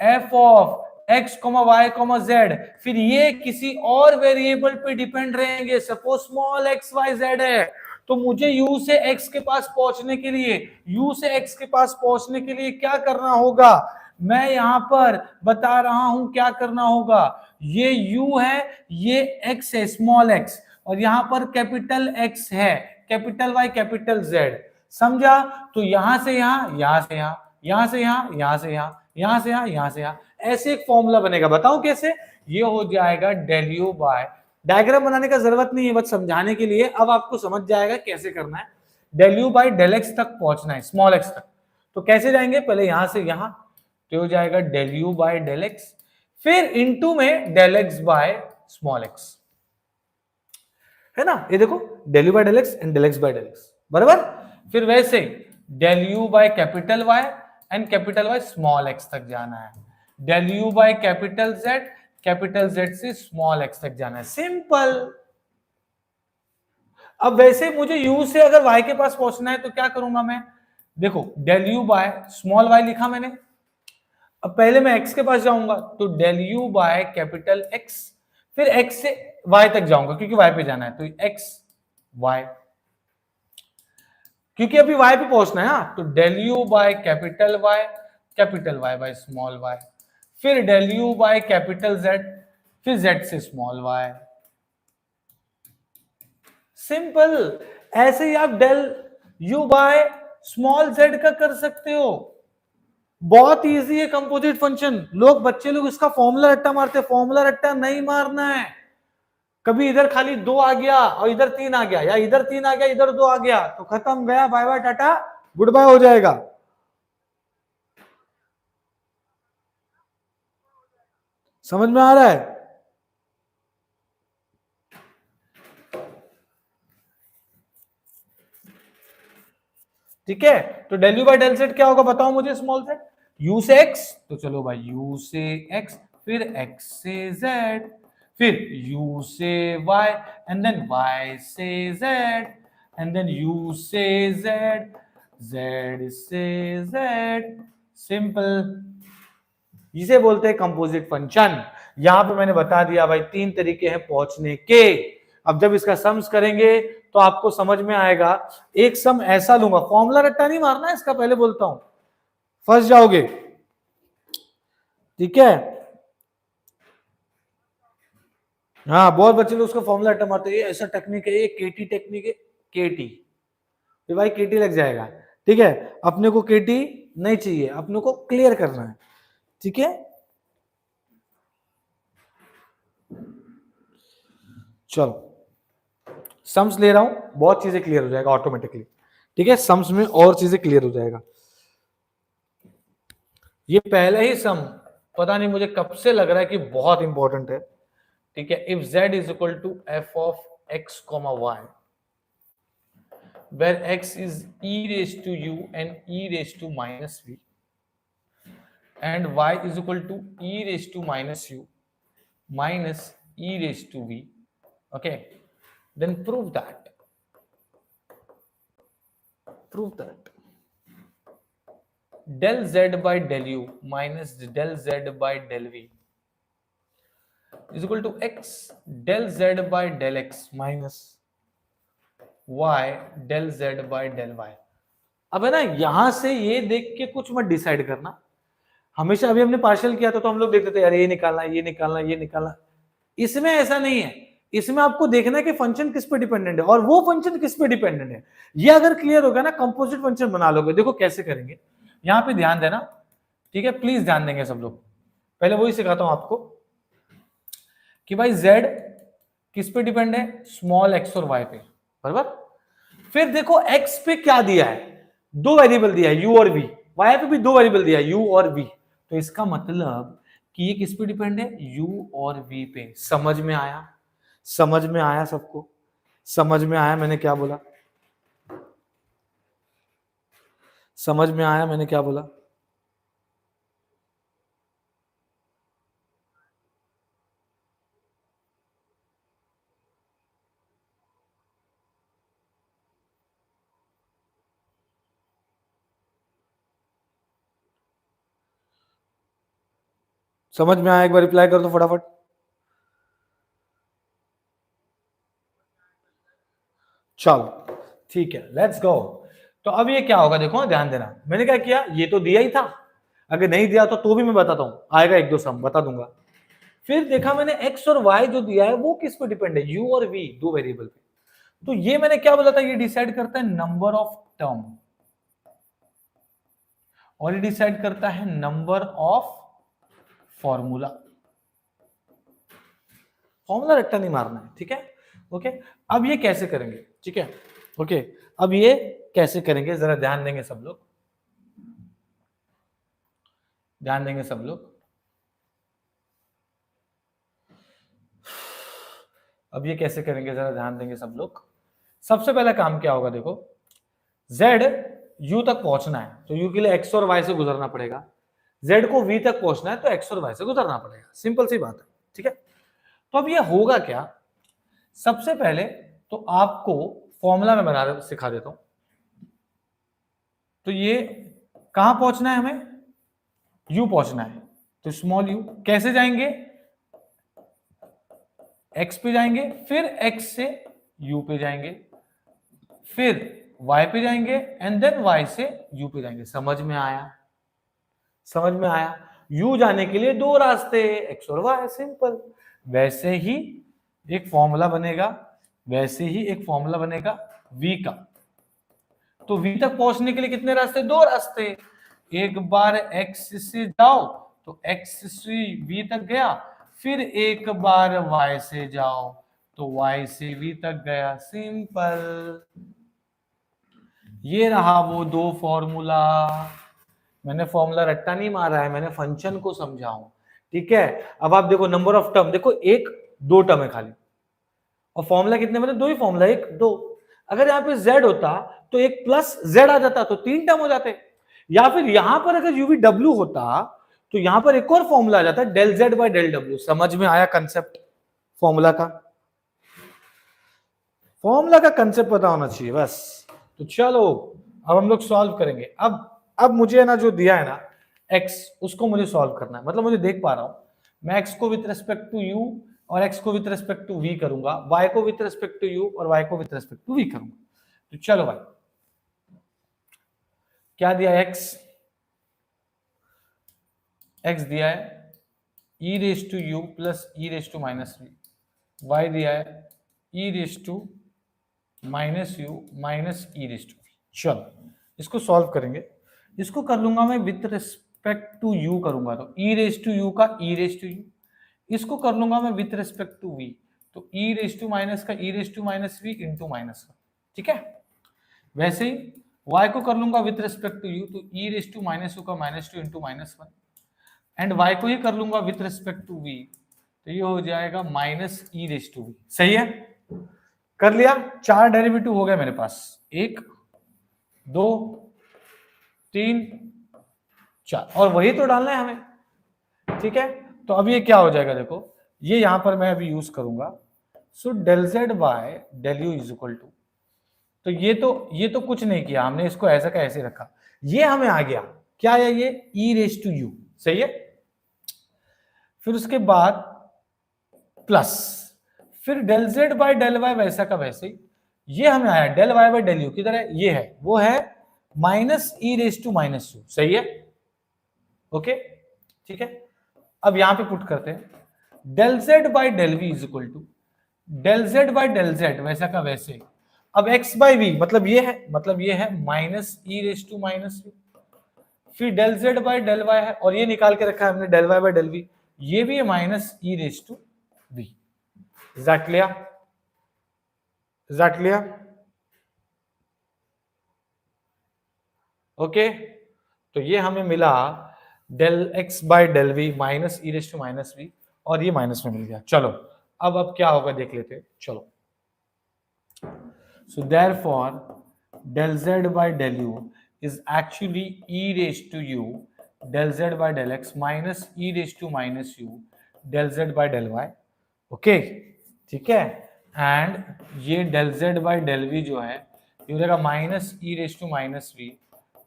f of x, y, z, फिर ये किसी और वेरिएबल पे डिपेंड रहेंगे। Suppose small x y z है तो मुझे u से x के पास पहुंचने के लिए, u से x के पास पहुंचने के लिए क्या करना होगा, मैं यहां पर बता रहा हूं क्या करना होगा। ये u है, ये x है स्मॉल x, और यहां पर कैपिटल x है, कैपिटल Y कैपिटल Z, समझा। तो यहां से यहां, यहां से यहां, यहां से यहां, यहां से यहां, यहां से यहां, यहां से यहां, ऐसे एक फॉर्मूला बनेगा। बताओ कैसे, ये हो जाएगा डेल यू बाय, डायग्राम बनाने का जरूरत नहीं है, बस समझाने के लिए, अब आपको समझ जाएगा कैसे करना है। Del u by del x तक पहुंचना है, स्मॉल एक्स तक, तो कैसे जाएंगे, पहले यहां से यहां, तो हो जाएगा del u by del x, फिर इनटू में del x by small x, है ना। ये देखो del u by del x and del x by del x, बराबर। फिर वैसे del u by capital y and capital y small x तक जाना है, del u by capital z से स्मॉल एक्स तक जाना है, सिंपल। अब वैसे मुझे u से अगर y के पास पहुंचना है तो क्या करूंगा मैं, देखो del u by small y लिखा मैंने, अब पहले मैं x के पास जाऊंगा तो del u by capital x, फिर x से y तक जाऊंगा क्योंकि y पे जाना है, तो x y, क्योंकि अभी y पे पहुंचना है, हाँ, तो del u by capital y by small y, फिर del u by capital z, फिर z से स्मॉल y, सिंपल। ऐसे ही आप del u by small z का कर सकते हो, बहुत इजी है कंपोजिट फंक्शन। बच्चे लोग इसका फॉर्मूला रट्टा मारते हैं, फॉर्मूला रट्टा नहीं मारना है। कभी इधर खाली 2 आ गया और इधर 3 आ गया, या इधर 3 आ गया इधर 2 आ गया, तो खत्म, गया, bye bye tata goodbye हो जाएगा। समझ में आ रहा है, ठीक है। तो del u by del z क्या होगा बताओ मुझे, स्मॉल जेड, u से x, तो चलो भाई u से x, फिर x से z, फिर u से y एंड देन y से z एंड देन u से z, z से z, सिंपल। इसे बोलते हैं कंपोजिट फंक्शन। यहां पे मैंने बता दिया भाई 3 तरीके हैं पहुंचने के। अब जब इसका सम्स करेंगे तो आपको समझ में आएगा। एक सम ऐसा लूंगा, फॉर्मूला रट्टा नहीं मारना है इसका, पहले बोलता हूं, फंस जाओगे, ठीक है। हाँ, बहुत बच्चे लोग उसका फॉर्मूला रट्टा मारते हैं, ऐसा टेक्निक है, ये केटी टेक्निक है, केटी, तो भाई केटी लग जाएगा, ठीक है। अपने को केटी नहीं चाहिए, अपने को क्लियर करना है, ठीक है। चलो सम्स ले रहा हूं, बहुत चीजें क्लियर हो जाएगा ऑटोमेटिकली, ठीक है। सम्स में और चीजें क्लियर हो जाएगा। ये पहले ही सम पता नहीं मुझे कब से लग रहा है कि बहुत इंपॉर्टेंट है, ठीक है। If z is equal to f of x comma y, where x is e raised to u and e raised to minus v and y is equal to e raised to minus u minus e raised to v, okay, then prove that del z by del u minus del z by del v is equal to x del z by del x minus y del z by del y। अब है ना, यहां से ये देख के कुछ मत डिसाइड करना। हमेशा अभी हमने पार्शियल किया था तो हम लोग देखते थे यार ये निकालना, ये निकालना, ये निकालना। इसमें ऐसा नहीं है, इसमें आपको देखना है कि फंक्शन किस पे डिपेंडेंट है और वो फंक्शन किस पे डिपेंडेंट है। ये अगर क्लियर होगा ना, कंपोजिट फंक्शन बना लोगे। देखो कैसे करेंगे, यहां पे ध्यान देना, ठीक है, प्लीज ध्यान देंगे सब लोग। पहले वही सिखाता हूं आपको कि भाई z किस पे डिपेंड है, स्मॉल x और y पे, बराबर। फिर देखो x पे क्या दिया है, दो वेरिएबल दिया है u और v, y पे भी दो वेरिएबल दिया है u और v, तो इसका मतलब कि ये किस पे डिपेंड है, u और v पे। समझ में आया? समझ में आया सबको? समझ में आया मैंने क्या बोला? समझ में आया मैंने क्या बोला? समझ में आया? एक बार रिप्लाई कर दो फटाफट। चलो ठीक है, लेट्स गो। तो अब ये क्या होगा, देखो ध्यान देना, मैंने क्या किया, ये तो दिया ही था, अगर नहीं दिया तो भी मैं बताता हूं, आएगा एक दो सम बता दूंगा। फिर देखा मैंने x और y जो दिया है वो किस पे डिपेंड है, u और v, दो वेरिएबल पे। तो ये मैंने क्या बोला था, ये डिसाइड करता है नंबर ऑफ टर्म और ये डिसाइड करता है नंबर ऑफ फॉर्मूला। फॉर्मूला रट्टा नहीं मारना है, ठीक है, ओके। अब ये कैसे करेंगे, ठीक है, ओके। अब ये कैसे करेंगे जरा ध्यान देंगे सब लोग, ध्यान देंगे सब लोग। अब ये कैसे करेंगे जरा ध्यान देंगे सब लोग। सबसे पहला काम क्या होगा, देखो z u तक पहुंचना है तो u के लिए x और y से गुजरना पड़ेगा, z को v तक पहुंचना है तो x और y से गुजरना पड़ेगा, सिंपल सी बात है, ठीक है। तो अब ये होगा क्या, सबसे पहले तो आपको फॉर्मूला में बना सिखा देता हूं। तो ये कहां पहुंचना है हमें, u पहुंचना है, तो स्मॉल u कैसे जाएंगे, x पे जाएंगे, फिर x से u पे जाएंगे, फिर y पे जाएंगे एंड देन y से u पे जाएंगे। समझ में आया? समझ में आया? u जाने के लिए दो रास्ते, x और y, सिंपल। वैसे ही एक फॉर्मूला बनेगा, वैसे ही एक फॉर्मूला बनेगा v का। तो v तक पहुंचने के लिए कितने रास्ते, दो रास्ते। एक बार x से जाओ तो x से v तक गया, फिर एक बार y से जाओ तो y से v तक गया, सिंपल। ये रहा वो दो फॉर्मूला। मैंने फॉर्मूला रट्टा नहीं मारा है, मैंने फंक्शन को समझाऊं, ठीक है। अब आप देखो नंबर ऑफ टर्म, देखो एक दो टर्म है खाली, और फॉर्मूला कितने बने, दो ही फॉर्मूला, एक दो। अगर यहाँ पे z होता तो एक प्लस z आ जाता तो तीन टर्म हो जाते, या फिर यहां पर अगर uv होता तो यहां पर एक और फॉर्मूला आ जाता, del z by del w। समझ में आया कंसेप्ट फॉर्मूला का? फॉर्मूला का कंसेप्ट पता होना चाहिए बस। तो चलो अब हम लोग सॉल्व करेंगे। अब मुझे ना जो दिया है ना x, उसको मुझे सॉल्व करना है, मतलब मुझे देख पा रहा हूं मैं x को विद रिस्पेक्ट टू u और x को विद रिस्पेक्ट टू v करूंगा, y को विद रिस्पेक्ट टू u और y को विद रिस्पेक्ट टू v करूंगा। तो चलो भाई, क्या दिया है, x दिया है e raise to u plus e raise to minus v, y दिया है e raise to minus u minus e raise to v। चलो इसको सॉल्व करेंगे, इसको कर लूंगा मैं विद रिस्पेक्ट टू u करूंगा तो e रेज टू u का e रेज टू u, इसको कर लूंगा मैं विद रिस्पेक्ट टू v तो e रेज टू माइनस का e raise to minus v into minus का, ठीक है। वैसे ही y को कर लूंगा विद रिस्पेक्ट टू u तो e raise to minus u का minus two into minus one, and y को ही कर लूंगा विथ रिस्पेक्ट टू v, तो ये हो जाएगा minus e raise to v. सही है, कर लिया। 4 डेरिवेटिव हो गए मेरे पास, 1 2 3 4, और वही तो डालना है हमें। ठीक है, तो अब ये क्या हो जाएगा, देखो ये यहां पर मैं अभी यूज करूंगा, so del z by del u is equal to, तो ये तो कुछ नहीं किया हमने, इसको ऐसा का ऐसे रखा, ये हमें आ गया क्या है, ये ई रेस टू यू। सही है, फिर उसके बाद प्लस, फिर del z by del y वैसा का वैसे ही, ये हमें आया del y by del u, किधर है, ये है, वो है minus e raise to minus u. सही है, ओके ठीक है। अब यहां पे पुट करते हैं, del z by del v is equal to del z by del z वैसा का वैसे। अब x बाय वी मतलब ये है minus e raise to minus v, फिर del z by del y है, और ये निकाल के रखा है हमने del y by del v, ये भी है minus e raise to v. Is that clear? Is that clear? Okay, तो ये हमें मिला del x by del v minus e raise to minus v, और ये माइनस में मिल गया। चलो अब क्या होगा देख लेते हैं, चलो। So therefore del z by del u is actually e raised to u del z by del x minus e raised to minus u del z by del y। Okay ठीक है, एंड ये del z by del v जो है ये हो जाएगा minus e raised to minus v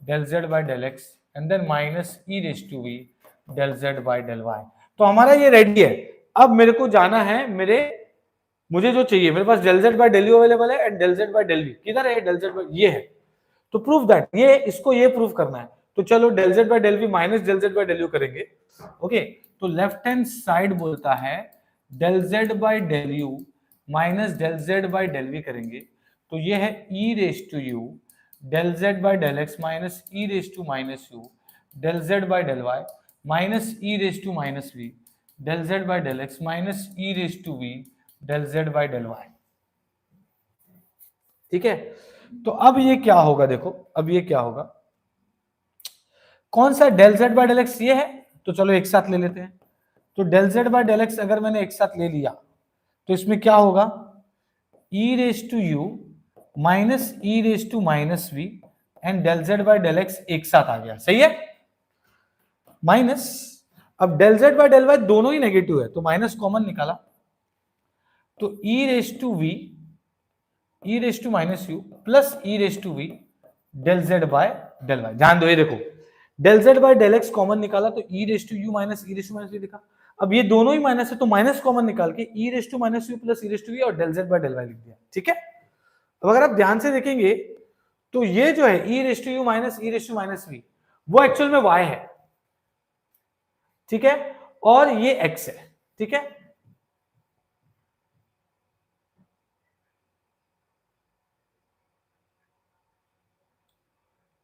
del z by del x and then minus e raised to v del z by del y। तो हमारा ये रेडी है। अब मेरे को जाना है, मुझे जो चाहिए, मेरे पास del z by del u available है and del z by del v किधर है, डेल जेड बाय ये है, तो प्रूव दैट, ये इसको ये प्रूव करना है। तो चलो del z by del v minus del z by del u करेंगे। ओके, तो लेफ्ट हैंड साइड बोलता है del z by del u minus del z by del v करेंगे, तो ये है e raise to u del z by del x minus e raise to minus u del z by del y minus e raise to minus v del z by del x minus e raise to v del z by del y. ठीक है, तो अब ये क्या होगा, देखो अब ये क्या होगा, कौन सा del z by del x ये है, तो चलो एक साथ ले लेते हैं। तो del z by del x अगर मैंने एक साथ ले लिया तो इसमें क्या होगा, e raise to u minus e raise to minus v and del z by del x एक साथ आ गया। सही है, माइनस, अब del z by del y दोनों ही नेगेटिव है तो माइनस कॉमन निकाला, तो e raise to v e raise to minus u plus e raise to v del z by del y. ध्यान दो, ये देखो del z by del x common निकाला तो e raise to u minus e raise to minus v लिखा। अब ये दोनों ही माइनस है तो माइनस कॉमन निकाल के e raise to minus u plus e raise to v और del z by del y लिख दिया। ठीक है, अब अगर आप ध्यान से देखेंगे तो ये जो है e raise to u minus e raise to minus v वो एक्चुअल में वाई है। ठीक है, और ये एक्स है। ठीक है,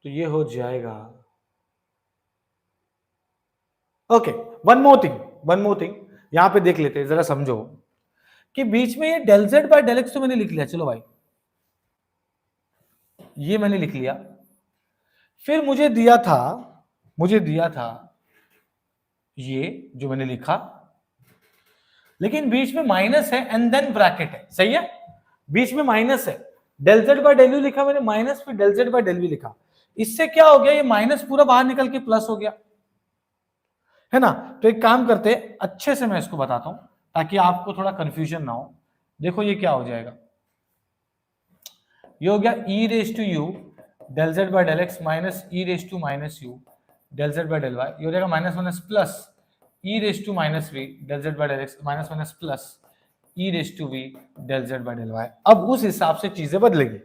तो ये हो जाएगा। ओके, वन मोर थिंग यहां पे देख लेते हैं, जरा समझो कि बीच में ये del z by del x तो मैंने लिख लिया, चलो भाई ये मैंने लिख लिया, फिर मुझे दिया था ये जो मैंने लिखा, लेकिन बीच में माइनस है एंड देन ब्रैकेट है। सही है, बीच में माइनस है, del z by del u लिखा मैंने माइनस, फिर del z by del v लिखा, इससे क्या हो गया, ये माइनस पूरा बाहर निकल के प्लस हो गया, है ना। तो एक काम करते हैं, अच्छे से मैं इसको बताता हूं ताकि आपको थोड़ा कंफ्यूजन ना हो। देखो ये क्या हो जाएगा, ये हो गया e raise to u del z by del x minus e raise to minus u del z by del y, ये हो जाएगा minus minus plus e raise to minus v del z by del x minus minus plus e raise to v del z by del y. अब उस हिसाब से चीजें बदलेंगी,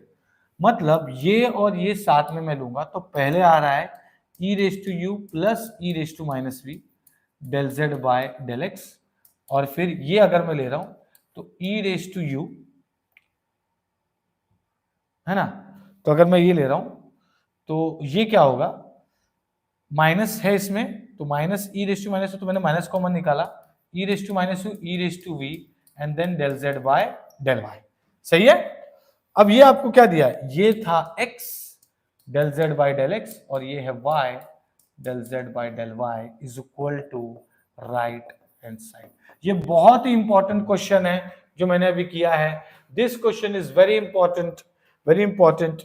मतलब ये और ये साथ में मैं लूंगा तो पहले आ रहा है e raise to u plus e raise to minus v del z by del x, और फिर ये अगर मैं ले रहा हूं तो ई रेस टू यू, है ना, तो अगर मैं ये ले रहा हूं तो ये क्या होगा, माइनस है इसमें तो minus e raise to minus, तो मैंने माइनस कॉमन निकाला, e raise to minus u e raise to v and then del z by del y. सही है, अब ये आपको क्या दिया है, ये था x del z by del x और ये है y del z by del y is equal to right hand side. ये बहुत ही इंपॉर्टेंट क्वेश्चन है जो मैंने अभी किया है। This question is very important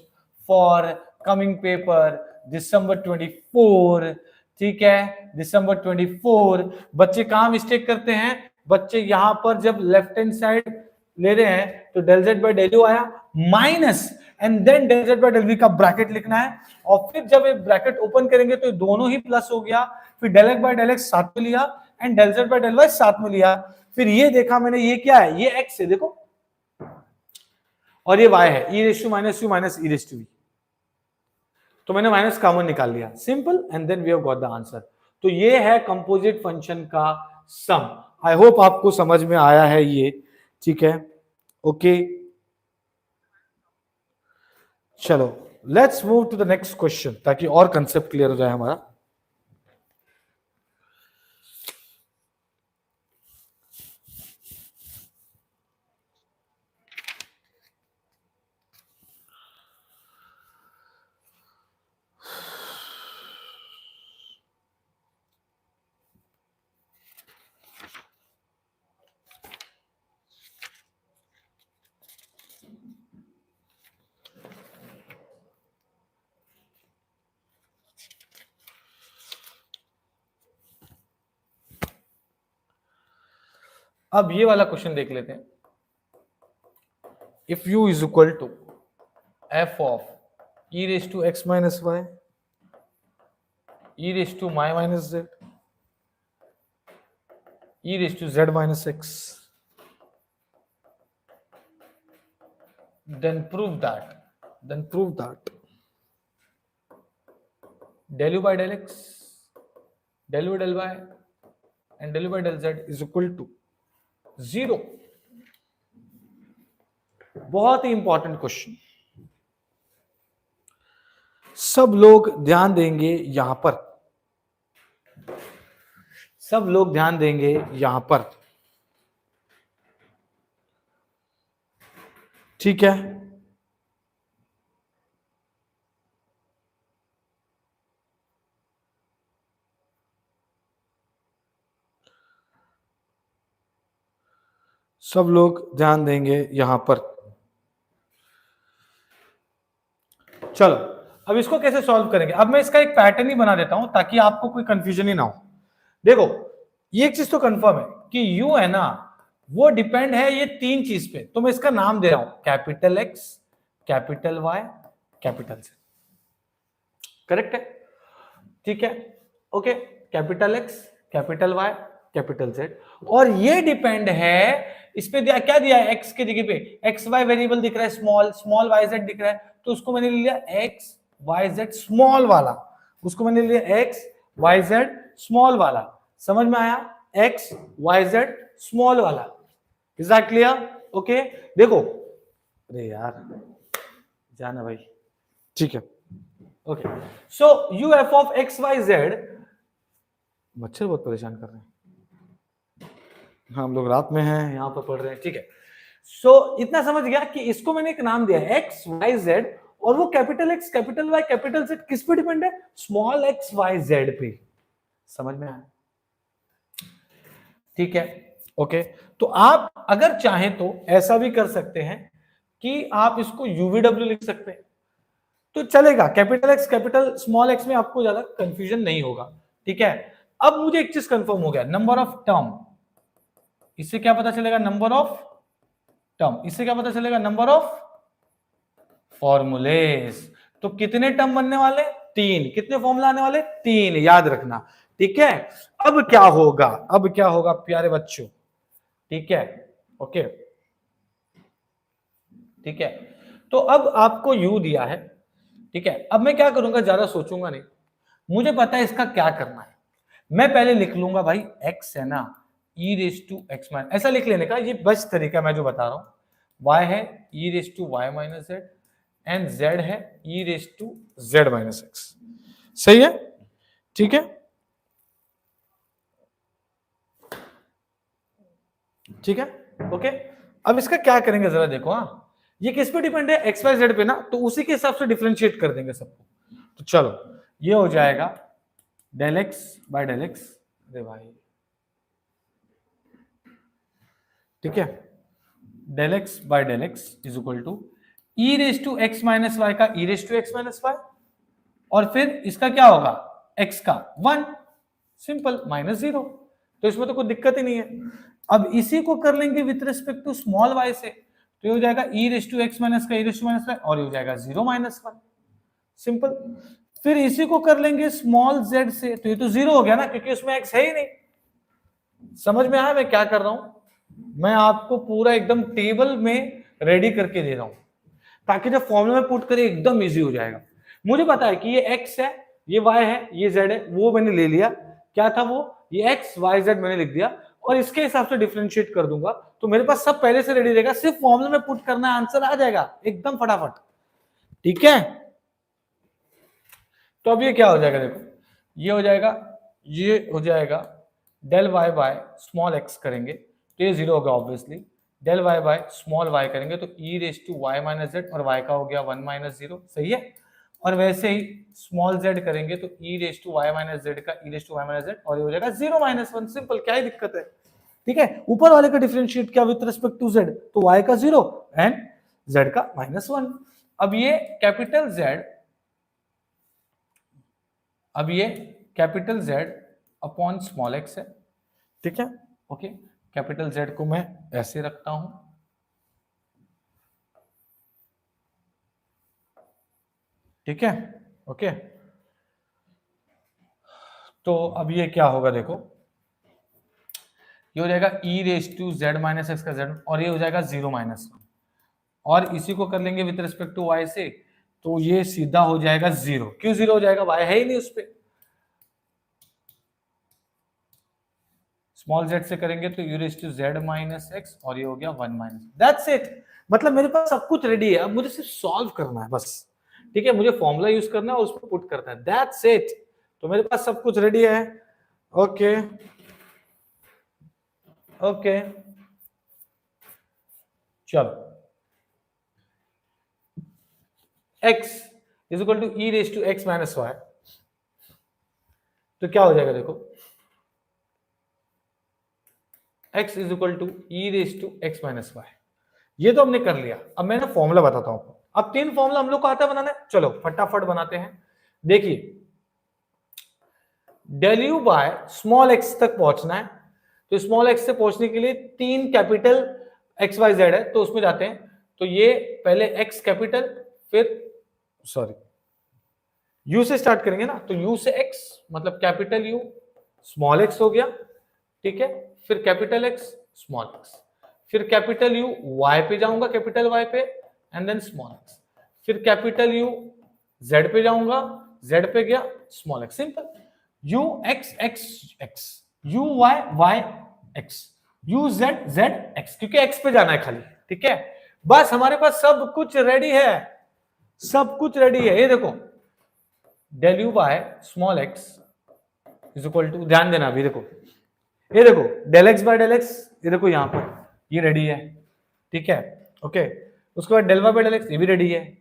for coming paper December 24। ठीक है, दिसंबर 24। बच्चे कहां मिस्टेक करते हैं? बच्चे यहां पर जब लेफ्ट हैंड साइड ले रहे हैं तो del z by del u आया minus and then del z by del v का ब्रैकेट लिखना है, और फिर जब ये ब्रैकेट ओपन करेंगे तो दोनों ही प्लस हो गया, फिर del x by del x साथ में लिया and del z by del y साथ में लिया, फिर ये देखा मैंने ये क्या है, ये x है देखो, और ये y है e raised to minus u minus e raised to v, तो मैंने माइनस कॉमन निकाल लिया, simple, and then we have got the answer. तो ये है कंपोजिट फंक्शन का सम। आई होप आपको समझ में आया है ये, ठीक है, ओके। चलो let's move to the next question ताकि और कंसेप्ट क्लियर हो जाए हमारा। अब ये वाला क्वेश्चन देख लेते हैं। If u is equal to f of e raise to x minus y, e raise to y minus z, e raise to z minus x, then prove that del u by del x, del u by del y and del u by del z is equal to 0। बहुत ही important question, सब लोग ध्यान देंगे यहां पर, सब लोग ध्यान देंगे यहां पर, ठीक है। सब लोग ध्यान देंगे यहां पर। चलो अब इसको कैसे सॉल्व करेंगे? अब मैं इसका एक पैटर्न ही बना देता हूं ताकि आपको कोई कंफ्यूजन ही ना हो। देखो ये एक चीज तो कंफर्म है कि u है ना, वो डिपेंड है ये तीन चीज पे, तो मैं इसका नाम दे रहा हूं capital X, capital Y, capital Z। Correct है? ठीक है, okay. Capital X, capital Y, capital Z, और ये डिपेंड है इस पे दिया, क्या दिया है? x की जगह पे एक्स वाई वेरिएबल दिख रहा है, स्मॉल वाई जेड दिख रहा है, तो उसको मैंने ले लिया एक्स वाई जेड स्मॉल वाला, उसको मैंने ले लिया एक्स वाई जेड स्मॉल वाला। समझ में आया? एक्स वाई जेड स्मॉल वाला। Is that clear? ओके। देखो, अरे यार जाना भाई, ठीक है, okay. So u f of x y z, मच्छर बहुत परेशान कर रहे हैं, हम लोग रात में हैं, यहां पर पढ़ रहे हैं, ठीक है। सो इतना समझ गया कि इसको मैंने एक नाम दिया है एक्स वाई जेड, और वो capital x, capital y, capital z किस पे डिपेंड है? स्मॉल एक्स वाई जेड पे। समझ में आया? ठीक है, ओके। तो आप अगर चाहें तो ऐसा भी कर सकते हैं कि आप इसको यूवीडब्ल्यू लिख सकते हैं, तो चलेगा। Capital x, capital small x में आपको ज्यादा कंफ्यूजन नहीं होगा, ठीक है। अब मुझे एक चीज कंफर्म हो गया, नंबर ऑफ टर्म, इससे क्या पता चलेगा? Number of term. इससे क्या पता चलेगा? Number of formulas. तो कितने टर्म बनने वाले? 3। कितने फॉर्मूला आने वाले? 3, याद रखना, ठीक है। अब क्या होगा? अब क्या होगा प्यारे बच्चों? ठीक है, ओके, ठीक है। तो अब आपको यू दिया है, ठीक है। अब मैं क्या करूंगा, ज्यादा सोचूंगा नहीं, मुझे पता है इसका क्या करना है। मैं पहले लिख लूंगा भाई x है ना, e raise to x minus, ऐसा लिख लेने का, ये बेस्ट तरीका मैं जो बता रहा हूं। y है e raise to y minus z, and z है e raise to z minus x. सही है, ठीक है, ठीक है, ओके। अब इसका क्या करेंगे जरा देखो। हाँ, ये किस पे डिपेंड है? एक्स वाई जेड पे ना, तो उसी के हिसाब से डिफरेंशिएट कर देंगे सबको। तो चलो ये हो जाएगा del x by del x, अरे भाई ठीक है, del x by del x is equal to e raise to x minus y का e raise to x minus y, और फिर इसका क्या होगा x का 1, सिंपल, माइनस 0, तो इसमें तो कोई दिक्कत ही नहीं है। अब इसी को कर लेंगे with respect to small y से, तो ये हो जाएगा e raise to x minus का e raise to minus y, और ये हो जाएगा 0 माइनस 1, सिंपल। फिर इसी को कर लेंगे स्मॉल z से, तो ये तो 0 हो गया ना, क्योंकि उसमें x है ही नहीं। समझ में आया मैं क्या कर रहा हूं? मैं आपको पूरा एकदम टेबल में रेडी करके दे रहा हूं, ताकि जब फॉर्मूला में पुट करें एकदम इजी हो जाएगा। मुझे पता है कि ये x है, ये y है, ये z है, वो मैंने ले लिया, क्या था वो, ये x y z मैंने लिख दिया, और इसके हिसाब से डिफरेंशिएट कर दूंगा, तो मेरे पास सब पहले से रेडी रहेगा, सिर्फ फॉर्मूला में पुट करना, आंसर आ जाएगा एकदम फटाफट, ठीक है। तो अब ये क्या हो जाएगा, देखो ये हो जाएगा del y by small x करेंगे तो ये 0 होगा obviously, del y by small y करेंगे तो e raise to y minus z, और y का हो गया 1 माइनस 0, सही है। और वैसे ही स्मॉल z करेंगे तो e raise to y minus z का e raise to y minus z, और ये हो जाएगा 0 माइनस 1, सिंपल, क्या ही दिक्कत है, ठीक है। ऊपर वाले का डिफरेंशिएट किया विद रिस्पेक्ट टू z, तो y का 0 एंड z का -1। अब ये capital Z upon small x है, ठीक है, ओके। कैपिटल Z को मैं ऐसे रखता हूं, ठीक है, ओके। तो अब ये क्या होगा, देखो ये हो जाएगा e raise to z minus x का z, और ये हो जाएगा 0 माइनस 1, और इसी को कर लेंगे विद रिस्पेक्ट टू y से, तो ये सीधा हो जाएगा 0। क्यों 0 हो जाएगा, y है ही नहीं उस पे। स्मॉल z से करेंगे तो u raise to z minus x, और ये हो गया 1 माइनस, दैट्स इट। मतलब मेरे पास सब कुछ रेडी है, अब मुझे सिर्फ सॉल्व करना है बस, ठीक है। मुझे फॉर्मूला यूज करना है और उसको पुट करना है, दैट्स इट। तो मेरे पास सब कुछ रेडी है, ओके ओके, चलो x is equal to e raise to x minus y, तो क्या हो जाएगा, देखो x is equal to e raise to x minus y, ये तो हमने कर लिया। अब मैं ना फॉर्मूला बताता हूं, अब 3 फॉर्मूला हम लोग को आता है बनाने, चलो फटाफट बनाते हैं। देखिए del u by small x तक पहुंचना है, तो स्मॉल x से पहुंचने के लिए 3 कैपिटल x y z है, तो उसमें जाते हैं। तो ये पहले x कैपिटल, फिर सॉरी u से स्टार्ट करेंगे ना, तो u से x मतलब कैपिटल U स्मॉल x हो गया, ठीक है। फिर कैपिटल X स्मॉल x, फिर कैपिटल U y पे जाऊंगा, कैपिटल Y पे, एंड देन स्मॉल x, फिर कैपिटल U z पे जाऊंगा, z पे गया small x, simple. U x x x, U y y x, U z z x, क्योंकि x पे जाना है खाली, ठीक है। बस हमारे पास सब कुछ रेडी है, सब कुछ रेडी है। ये देखो del u by small x is equal to, ध्यान देना अभी, देखो ये देखो del x by del x, ये देखो यहां पर ये रेडी है, ठीक है, ओके। उसके बाद del y by del x, ये भी रेडी है।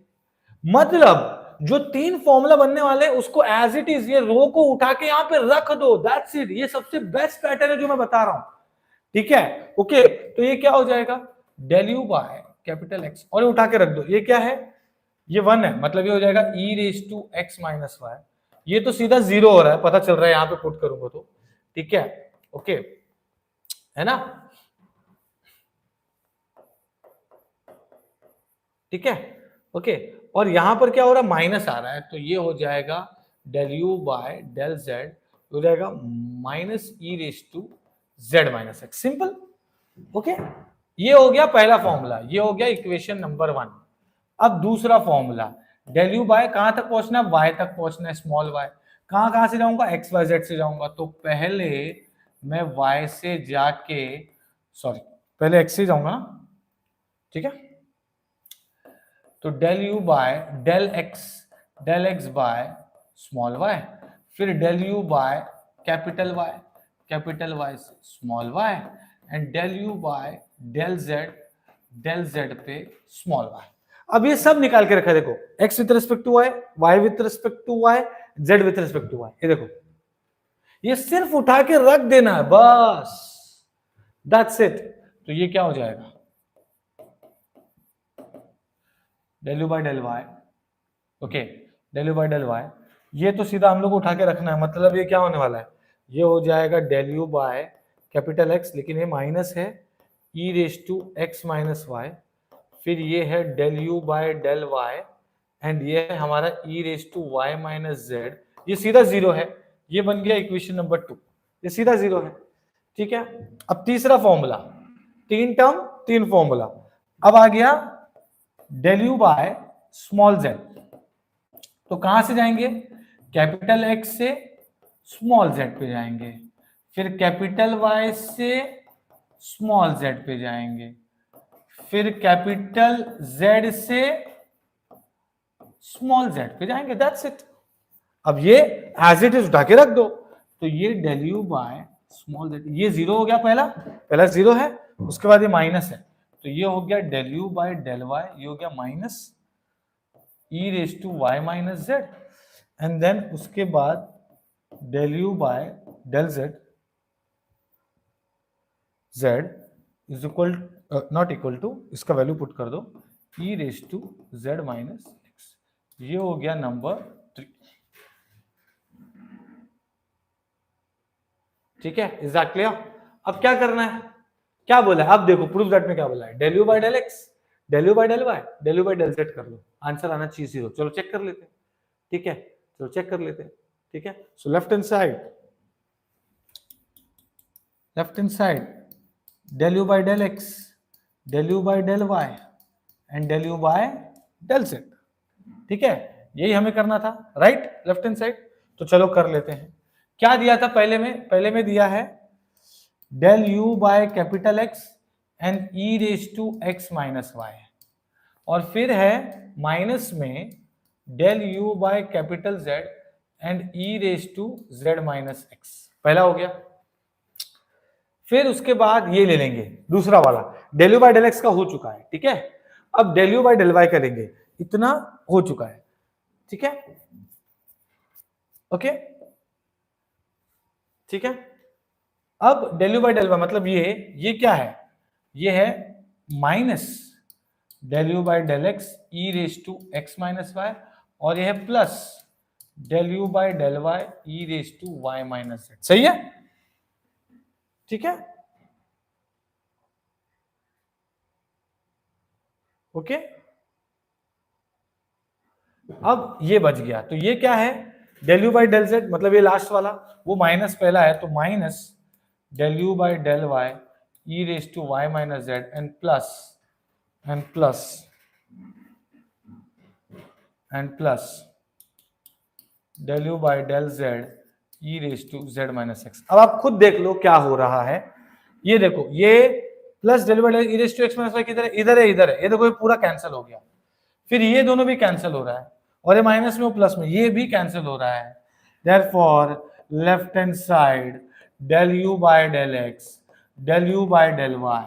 मतलब जो 3 फॉर्मूला बनने वाले हैं उसको एज इट इज ये रो को उठा के यहां पे रख दो, दैट्स इट। ये सबसे बेस्ट पैटर्न है जो मैं बता रहा हूं, ठीक है, ओके। तो ये क्या हो जाएगा, del u by capital x, और ये उठा के रख दो, ये क्या है, ये 1 है, मतलब ये हो जाएगा e raise to x minus y. ये तो सीधा 0 हो रहा है, पता चल रहा है यहां पे पुट करूंगा तो, ठीक है, ओके, है ना, ठीक है, ओके। और यहां पर क्या हो रहा है, माइनस आ रहा है, तो ये हो जाएगा del u by del z, हो जाएगा minus e raise to z minus x, simple, okay. ये हो गया पहला फॉर्मूला, ये हो गया इक्वेशन नंबर 1। अब दूसरा फॉर्मूला, डेल यू बाय कहां तक पहुंचना है, y तक पहुंचना है, स्मॉल y। कहां से जाऊंगा, एक्स वाई जेड से जाऊंगा, तो पहले मैं y से जाके, सॉरी पहले x से जाऊंगा ना, ठीक है। तो del u by del x by small y, फिर del u by capital y से small y, and del u by del z पे स्मॉल y। अब ये सब निकाल के रखा है, देखो x with respect to y, y with respect to y, z with respect to y, ये देखो ये सिर्फ उठा के रख देना है बस, दैट्स इट। तो ये क्या हो जाएगा, del u by del y, okay, del u by del y. ये तो सीधा हम लोग को उठा के रखना है, मतलब ये क्या होने वाला है, ये हो जाएगा del u by capital x, लेकिन ये माइनस है, e raise to x minus y, फिर ये है del u by del y, and ये है हमारा e raise to y minus z, ये सीधा जीरो है, ये बन गया इक्वेशन नंबर 2, ये सीधा जीरो है, ठीक है। अब तीसरा फॉर्मूला, 3 टर्म 3 फॉर्मूला, अब आ गया del u by small z, तो कहां से जाएंगे, कैपिटल एक्स से स्मॉल जेड पे जाएंगे, फिर कैपिटल वाई से स्मॉल जेड पे जाएंगे, फिर कैपिटल जेड से स्मॉल जेड पे जाएंगे, दैट्स इट। अब ये एज इट इज उठा के रख दो, तो ये del u by small z, ये जीरो हो गया, पहला जीरो है, उसके बाद ये माइनस है, तो ये हो गया del u by del y, ये हो गया minus e raise to y minus z, and then उसके बाद del u by del z, z is equal not equal to, इसका वैल्यू पुट कर दो, e raise to z minus x, ये हो गया नंबर 3, ठीक है, इज दैट क्लियर। अब क्या करना है, क्या बोला है, अब देखो प्रूफ दैट में क्या बोला है, del u by del x, del u by del y, del u by del z कर लो, आंसर आना चाहिए जीरो, चलो चेक कर लेते हैं, ठीक है, चलो चेक कर लेते हैं, ठीक है। So left hand side del u by del x, del u by del y and del u by del z, ठीक है, यही हमें करना था, राइट, लेफ्ट हैंड साइड। तो चलो कर लेते हैं, क्या दिया था पहले में दिया है del u by capital x and e raise to x minus y, और फिर है माइनस में del u by capital z and e raise to z minus x, पहला हो गया। फिर उसके बाद ये ले लेंगे दूसरा वाला, del u by del x का हो चुका है, ठीक है, अब del u by del y करेंगे, इतना हो चुका है, ठीक है, ओके, ठीक है। अब del u by del y मतलब ये क्या है, ये है minus del u by del x e raise to x minus y, और ये है plus del u by del y e raise to y minus z, सही है, ठीक है, ओके। अब ये बच गया, तो ये क्या है, del u by del z, मतलब ये लास्ट वाला, वो माइनस पहला है, तो minus del u by del y e raise to y minus z and plus del u by del z e raise to z minus x. अब आप खुद देख लो क्या हो रहा है, ये देखो, ये plus del by del e raise to x minus y किधर है, इधर है, ये देखो ये पूरा कैंसिल हो गया, फिर ये दोनों भी कैंसिल हो रहा है, और ये माइनस में वो प्लस में, ये भी कैंसिल हो रहा है, therefore left hand side del u by del x, del u by del y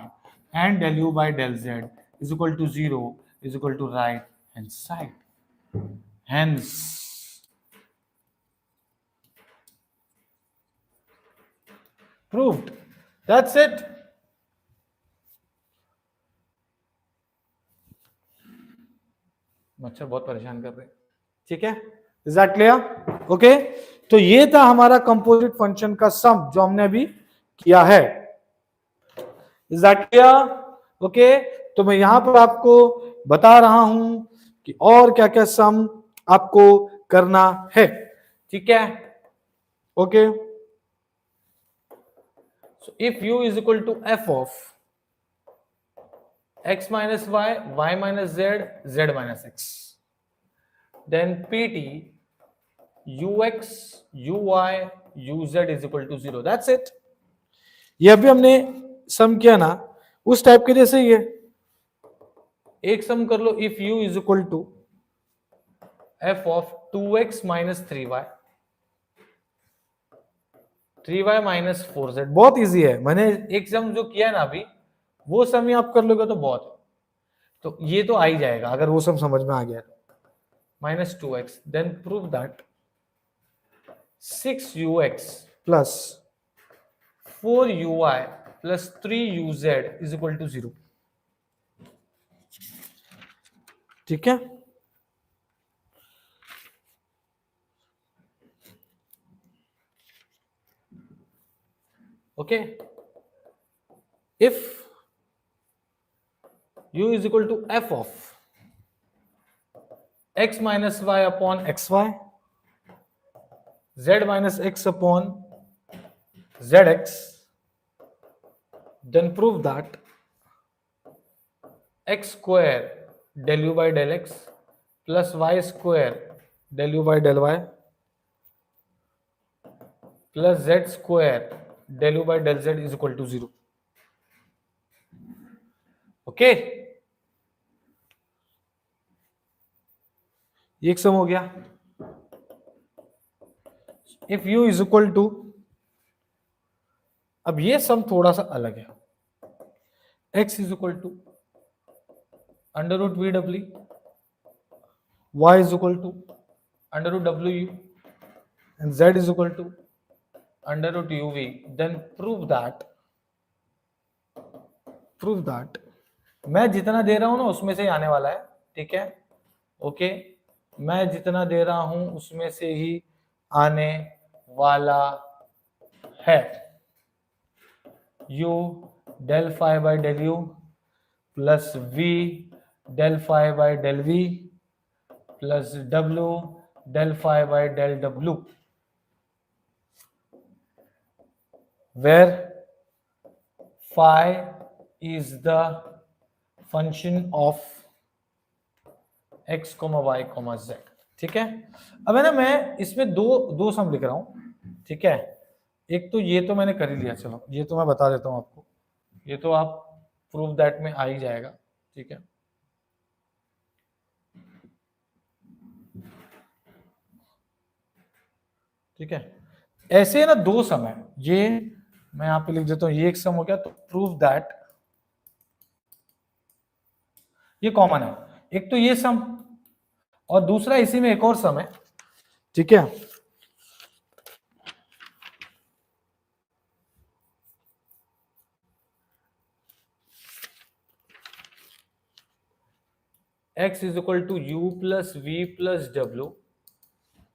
and del u by del z is equal to 0 is equal to right hand side. Hence proved. That's it. मच्छर बहुत परेशान कर रहे हैं, ठीक है, is that clear, okay. तो ये था हमारा कंपोजिट फंक्शन का सम जो हमने अभी किया है, इज दैट क्लियर, ओके। तो मैं यहां पर आपको बता रहा हूं कि और क्या क्या सम आपको करना है, ठीक है, okay. So if u is equal to f of x minus y, y minus z, z minus x, then pt ux, uy, uz is equal to 0. That's it. ये अभी हमने सम किया ना, उस टाइप के जैसे ही है, एक सम कर लो, if u is equal to f of 2x minus 3y, 3y minus 4z, बहुत इजी है, मैंने एक सम जो किया है ना अभी, वो सम ही आप कर लोगे तो बहुत है, तो ये तो आ ही जाएगा अगर वो सम समझ में आ गया तो, minus 2x, then prove that 6ux plus 4uy plus 3uz is equal to 0। ठीक है, okay. If u is equal to f of x minus y upon xy, z minus x upon zx, then prove that x square del u by del x plus y square del u by del y plus z square del u by del z is equal to 0। Okay, ये एक sum हो गया। If u is equal to, अब ये sum थोड़ा सा अलग है। x is equal to under root v डब्ल्यू, y is equal to under root डब्ल्यू u and z is equal to under root u v, then prove that मैं जितना दे रहा हूं ना उसमें से ही आने वाला है। ठीक है, ओके, मैं जितना दे रहा हूं उसमें से ही आने वाला है। u del phi by del u plus v del phi by del v plus w del phi by del w, where phi is the function of x, y, z। ठीक है, अब है ना मैं इसमें दो सम लिख रहा हूं। ठीक है, एक तो ये तो मैंने कर ही लिया, चलो ये तो मैं बता देता हूं आपको, ये तो आप प्रूव दैट में आ ही जाएगा। ठीक है, ठीक है, ऐसे ना दो सम है, ये मैं यहां पे लिख देता हूं, ये एक सम हो गया, तो प्रूव दैट ये कॉमन है। एक तो ये सम और दूसरा इसी में एक और सम है। ठीक है, x is equal to u plus v plus w,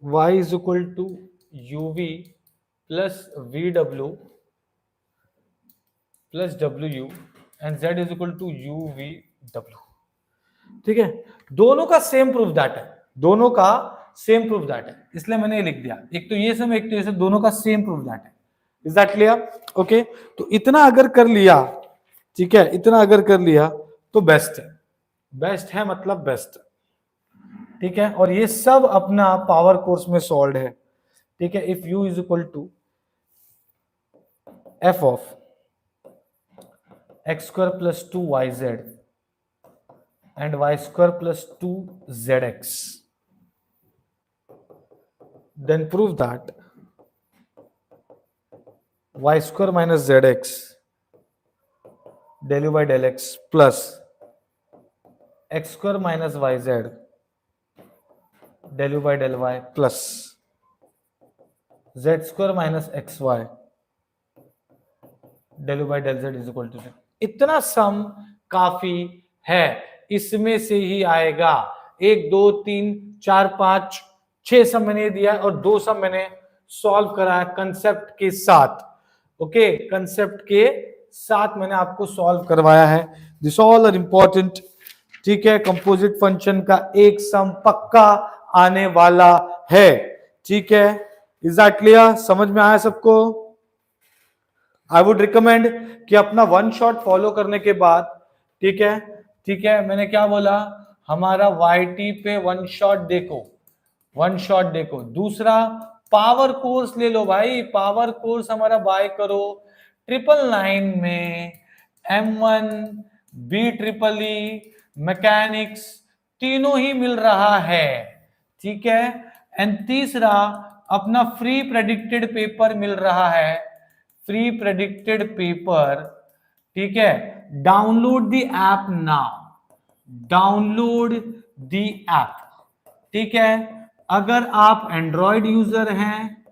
y is equal to uv plus vw plus wu and z is equal to uvw। ठीक है, दोनों का सेम प्रूफ दैट है, दोनों का सेम प्रूफ दैट है, इसलिए मैंने ये लिख दिया। एक तो ये सम, एक तो ये सम, दोनों का सेम प्रूफ दैट है। Is that clear? ओके, तो इतना अगर कर लिया, ठीक है, इतना अगर कर लिया तो बेस्ट है, बेस्ट है मतलब बेस्ट। ठीक है, और ये सब अपना पावर कोर्स में सॉल्व है। ठीक है, if u is equal to f of x square plus 2yz and y square plus 2zx, then prove that y square minus zx del u by del x plus x square minus yz del u by del y plus z square minus xy del u by del z is equal to 0। इतना सम काफी है, इसमें से ही आएगा। 1 2 3 4 5 6 सम मैंने दिया है और 2 सम मैंने सॉल्व करा है कंसेप्ट के साथ। ओके, कंसेप्ट के साथ मैंने आपको सॉल्व करवाया है। This all are important. ठीक है, कंपोजिट फंक्शन का एक सम पक्का आने वाला है। ठीक है, इज दैट क्लियर? समझ में आया सबको? आई वुड रिकमेंड कि अपना वन शॉट फॉलो करने के बाद, ठीक है, ठीक है, मैंने क्या बोला, हमारा YT पे वन शॉट देखो, वन शॉट देखो। दूसरा पावर कोर्स ले लो भाई, पावर कोर्स हमारा बाय करो 999 में, M1 BEEE मैकेनिक्स तीनों ही मिल रहा है। ठीक है, एंड तीसरा अपना फ्री प्रेडिक्टेड पेपर मिल रहा है, फ्री प्रेडिक्टेड पेपर। ठीक है, download the app now, download the app. ठीक है, अगर आप एंड्रॉयड यूजर हैं,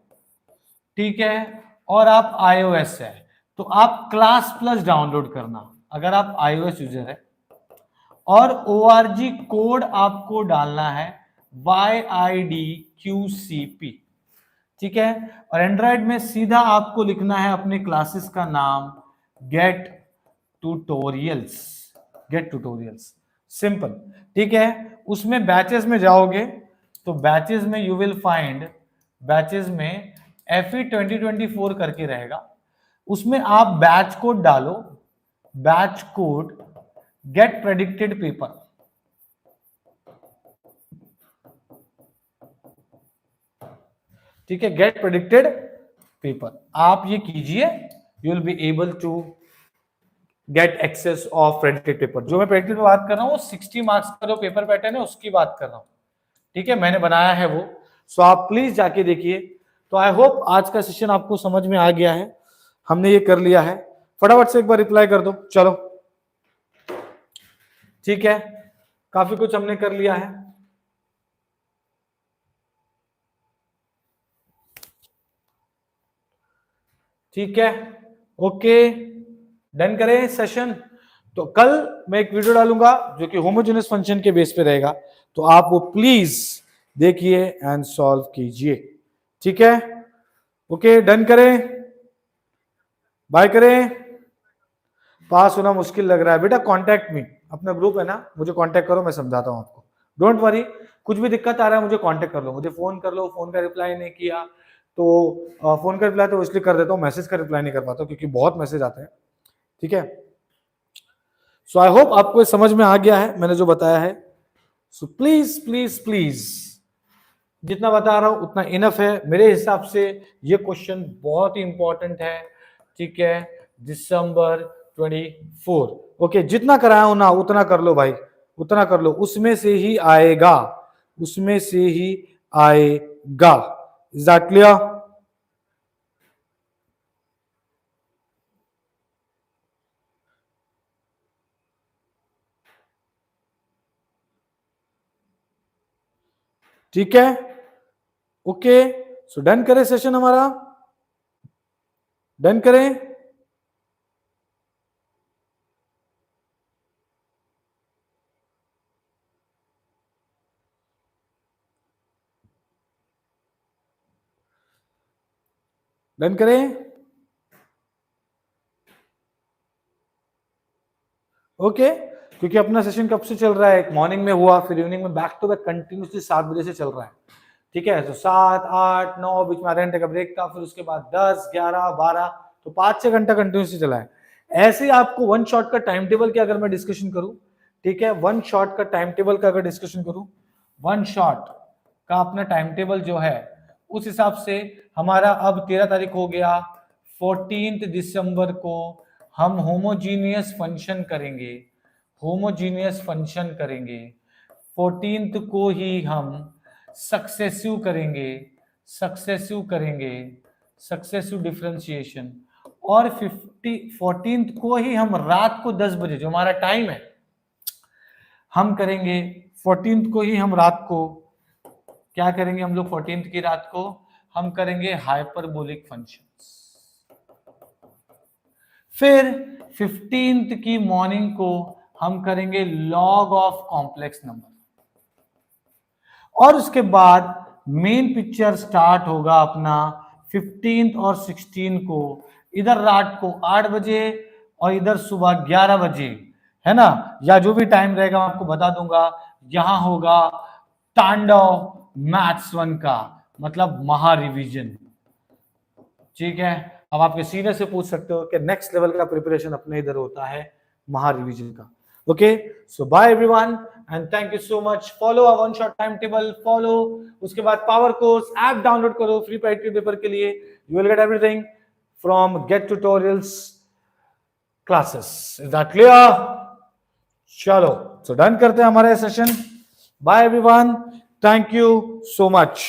ठीक है, और आप iOS है तो आप क्लास प्लस डाउनलोड करना अगर आप iOS यूजर है, और ORG कोड आपको डालना है YIDQCP, ठीक है। और एंड्रॉयड में सीधा आपको लिखना है अपने क्लासेस का नाम GATE tutorials, GATE tutorials, simple, ठीक है। उसमें बैचेस में जाओगे तो बैचेस में यू विल फाइंड, बैचेस में FE 2024 करके रहेगा, उसमें आप बैच कोड डालो, batch code GATE predicted paper, ठीक है, गेट प्रेडिक्टेड पेपर आप ये कीजिए, you will be able to get access of predicted paper. जो मैं प्रेडिक्टेड में बात कर रहा हूँ 60 मार्क्स का जो पेपर पैटर्न है उसकी बात कर रहा हूँ, ठीक है, मैंने बनाया है वो, सो आप प्लीज जाके देखिए। तो आई होप आज का सेशन आपको समझ में आ गया है, हमने ये कर लिया है, फटाफट से एक बार रिप्लाई कर दो, चलो, ठीक है, काफी कुछ हमने कर लिया है। ठीक है, ओके, डन करें सेशन। तो कल मैं एक वीडियो डालूंगा जो कि होमोजेनियस फंक्शन के बेस पे रहेगा, तो आप वो प्लीज देखिए एंड सॉल्व कीजिए, ठीक है, ओके, डन करें, बाय करें। पास होना मुश्किल लग रहा है बेटा, कांटेक्ट मी, अपना ग्रुप है ना, मुझे कांटेक्ट करो, मैं समझाता हूं आपको, डोंट वरी, कुछ भी दिक्कत आ रहा है मुझे कांटेक्ट कर लो, मुझे फोन कर लो, फोन का रिप्लाई नहीं किया तो फोन का रिप्लाई तो इसलिए कर देता हूँ, मैसेज का रिप्लाई नहीं कर पाता क्योंकि बहुत मैसेज आते हैं, ठीक है। सो आई होप आपको समझ में आ गया है मैंने जो बताया है, सो प्लीज प्लीज प्लीज जितना बता रहा हूं उतना इनफ है मेरे हिसाब से। ये क्वेश्चन बहुत ही इंपॉर्टेंट है, ठीक है, दिसंबर 24, ओके, जितना कराया हो ना उतना कर लो भाई, उतना कर लो, उसमें से ही आएगा, उसमें से ही आएगा, इज दैट क्लियर? ठीक है, ओके, सो डन करें सेशन हमारा, डन करें, डन करें, ओके, क्योंकि अपना सेशन कब से चल रहा है, मॉर्निंग में हुआ, फिर इवनिंग में, बैक टू बैक कंटिन्यूसली 7 बजे से चल रहा है, ठीक है। तो 7, 8, 9 बीच में आधे घंटे का ब्रेक था, फिर उसके बाद 10, 11, 12, तो 5-6 घंटा कंटिन्यूसली चला है। ऐसे ही आपको वन शॉट का टाइम टेबल की अगर मैं डिस्कशन करूं, ठीक है, वन शॉट का टाइम टेबल का अगर डिस्कशन करूं, वन शॉट का अपना टाइम टेबल जो है उस हिसाब से हमारा अब 13 तारीख हो गया, 14 दिसंबर को हम होमोजीनियस फंक्शन करेंगे, होमोजीनियस फंक्शन करेंगे, 14 को ही हम सक्सेसिव करेंगे, सक्सेसिव करेंगे, सक्सेसिव डिफरेंशिएशन, और 14 को ही हम रात को 10 बजे जो हमारा टाइम है हम करेंगे, 14 को ही हम रात को क्या करेंगे, हम लोग 14 की रात को हम करेंगे हाइपरबोलिक फंक्शंस। फिर 15 की मॉर्निंग को हम करेंगे लॉग ऑफ कॉम्प्लेक्स नंबर, और उसके बाद मेन पिक्चर स्टार्ट होगा अपना 15 और 16 को, इधर रात को 8 बजे और इधर सुबह 11 बजे, है ना, या जो भी टाइम रहेगा मैं आपको बता दूंगा। यहां होगा तांडव मैथ्स 1 का, मतलब महा रिवीजन, ठीक है। अब आपके सीनियर से पूछ सकते हो कि नेक्स्ट लेवल का प्रिपरेशन अपने इधर होता है महा रिवीजन का, okay. So bye everyone and thank you so much, follow a one shot time table, follow, उसके बाद पावर कोर्स ऐप डाउनलोड करो फ्री प्राइवेट पेपर के लिए, you will get everything from get tutorials classes, is that clear? चलो, so done करते हैं हमारे session, bye everyone, thank you so much.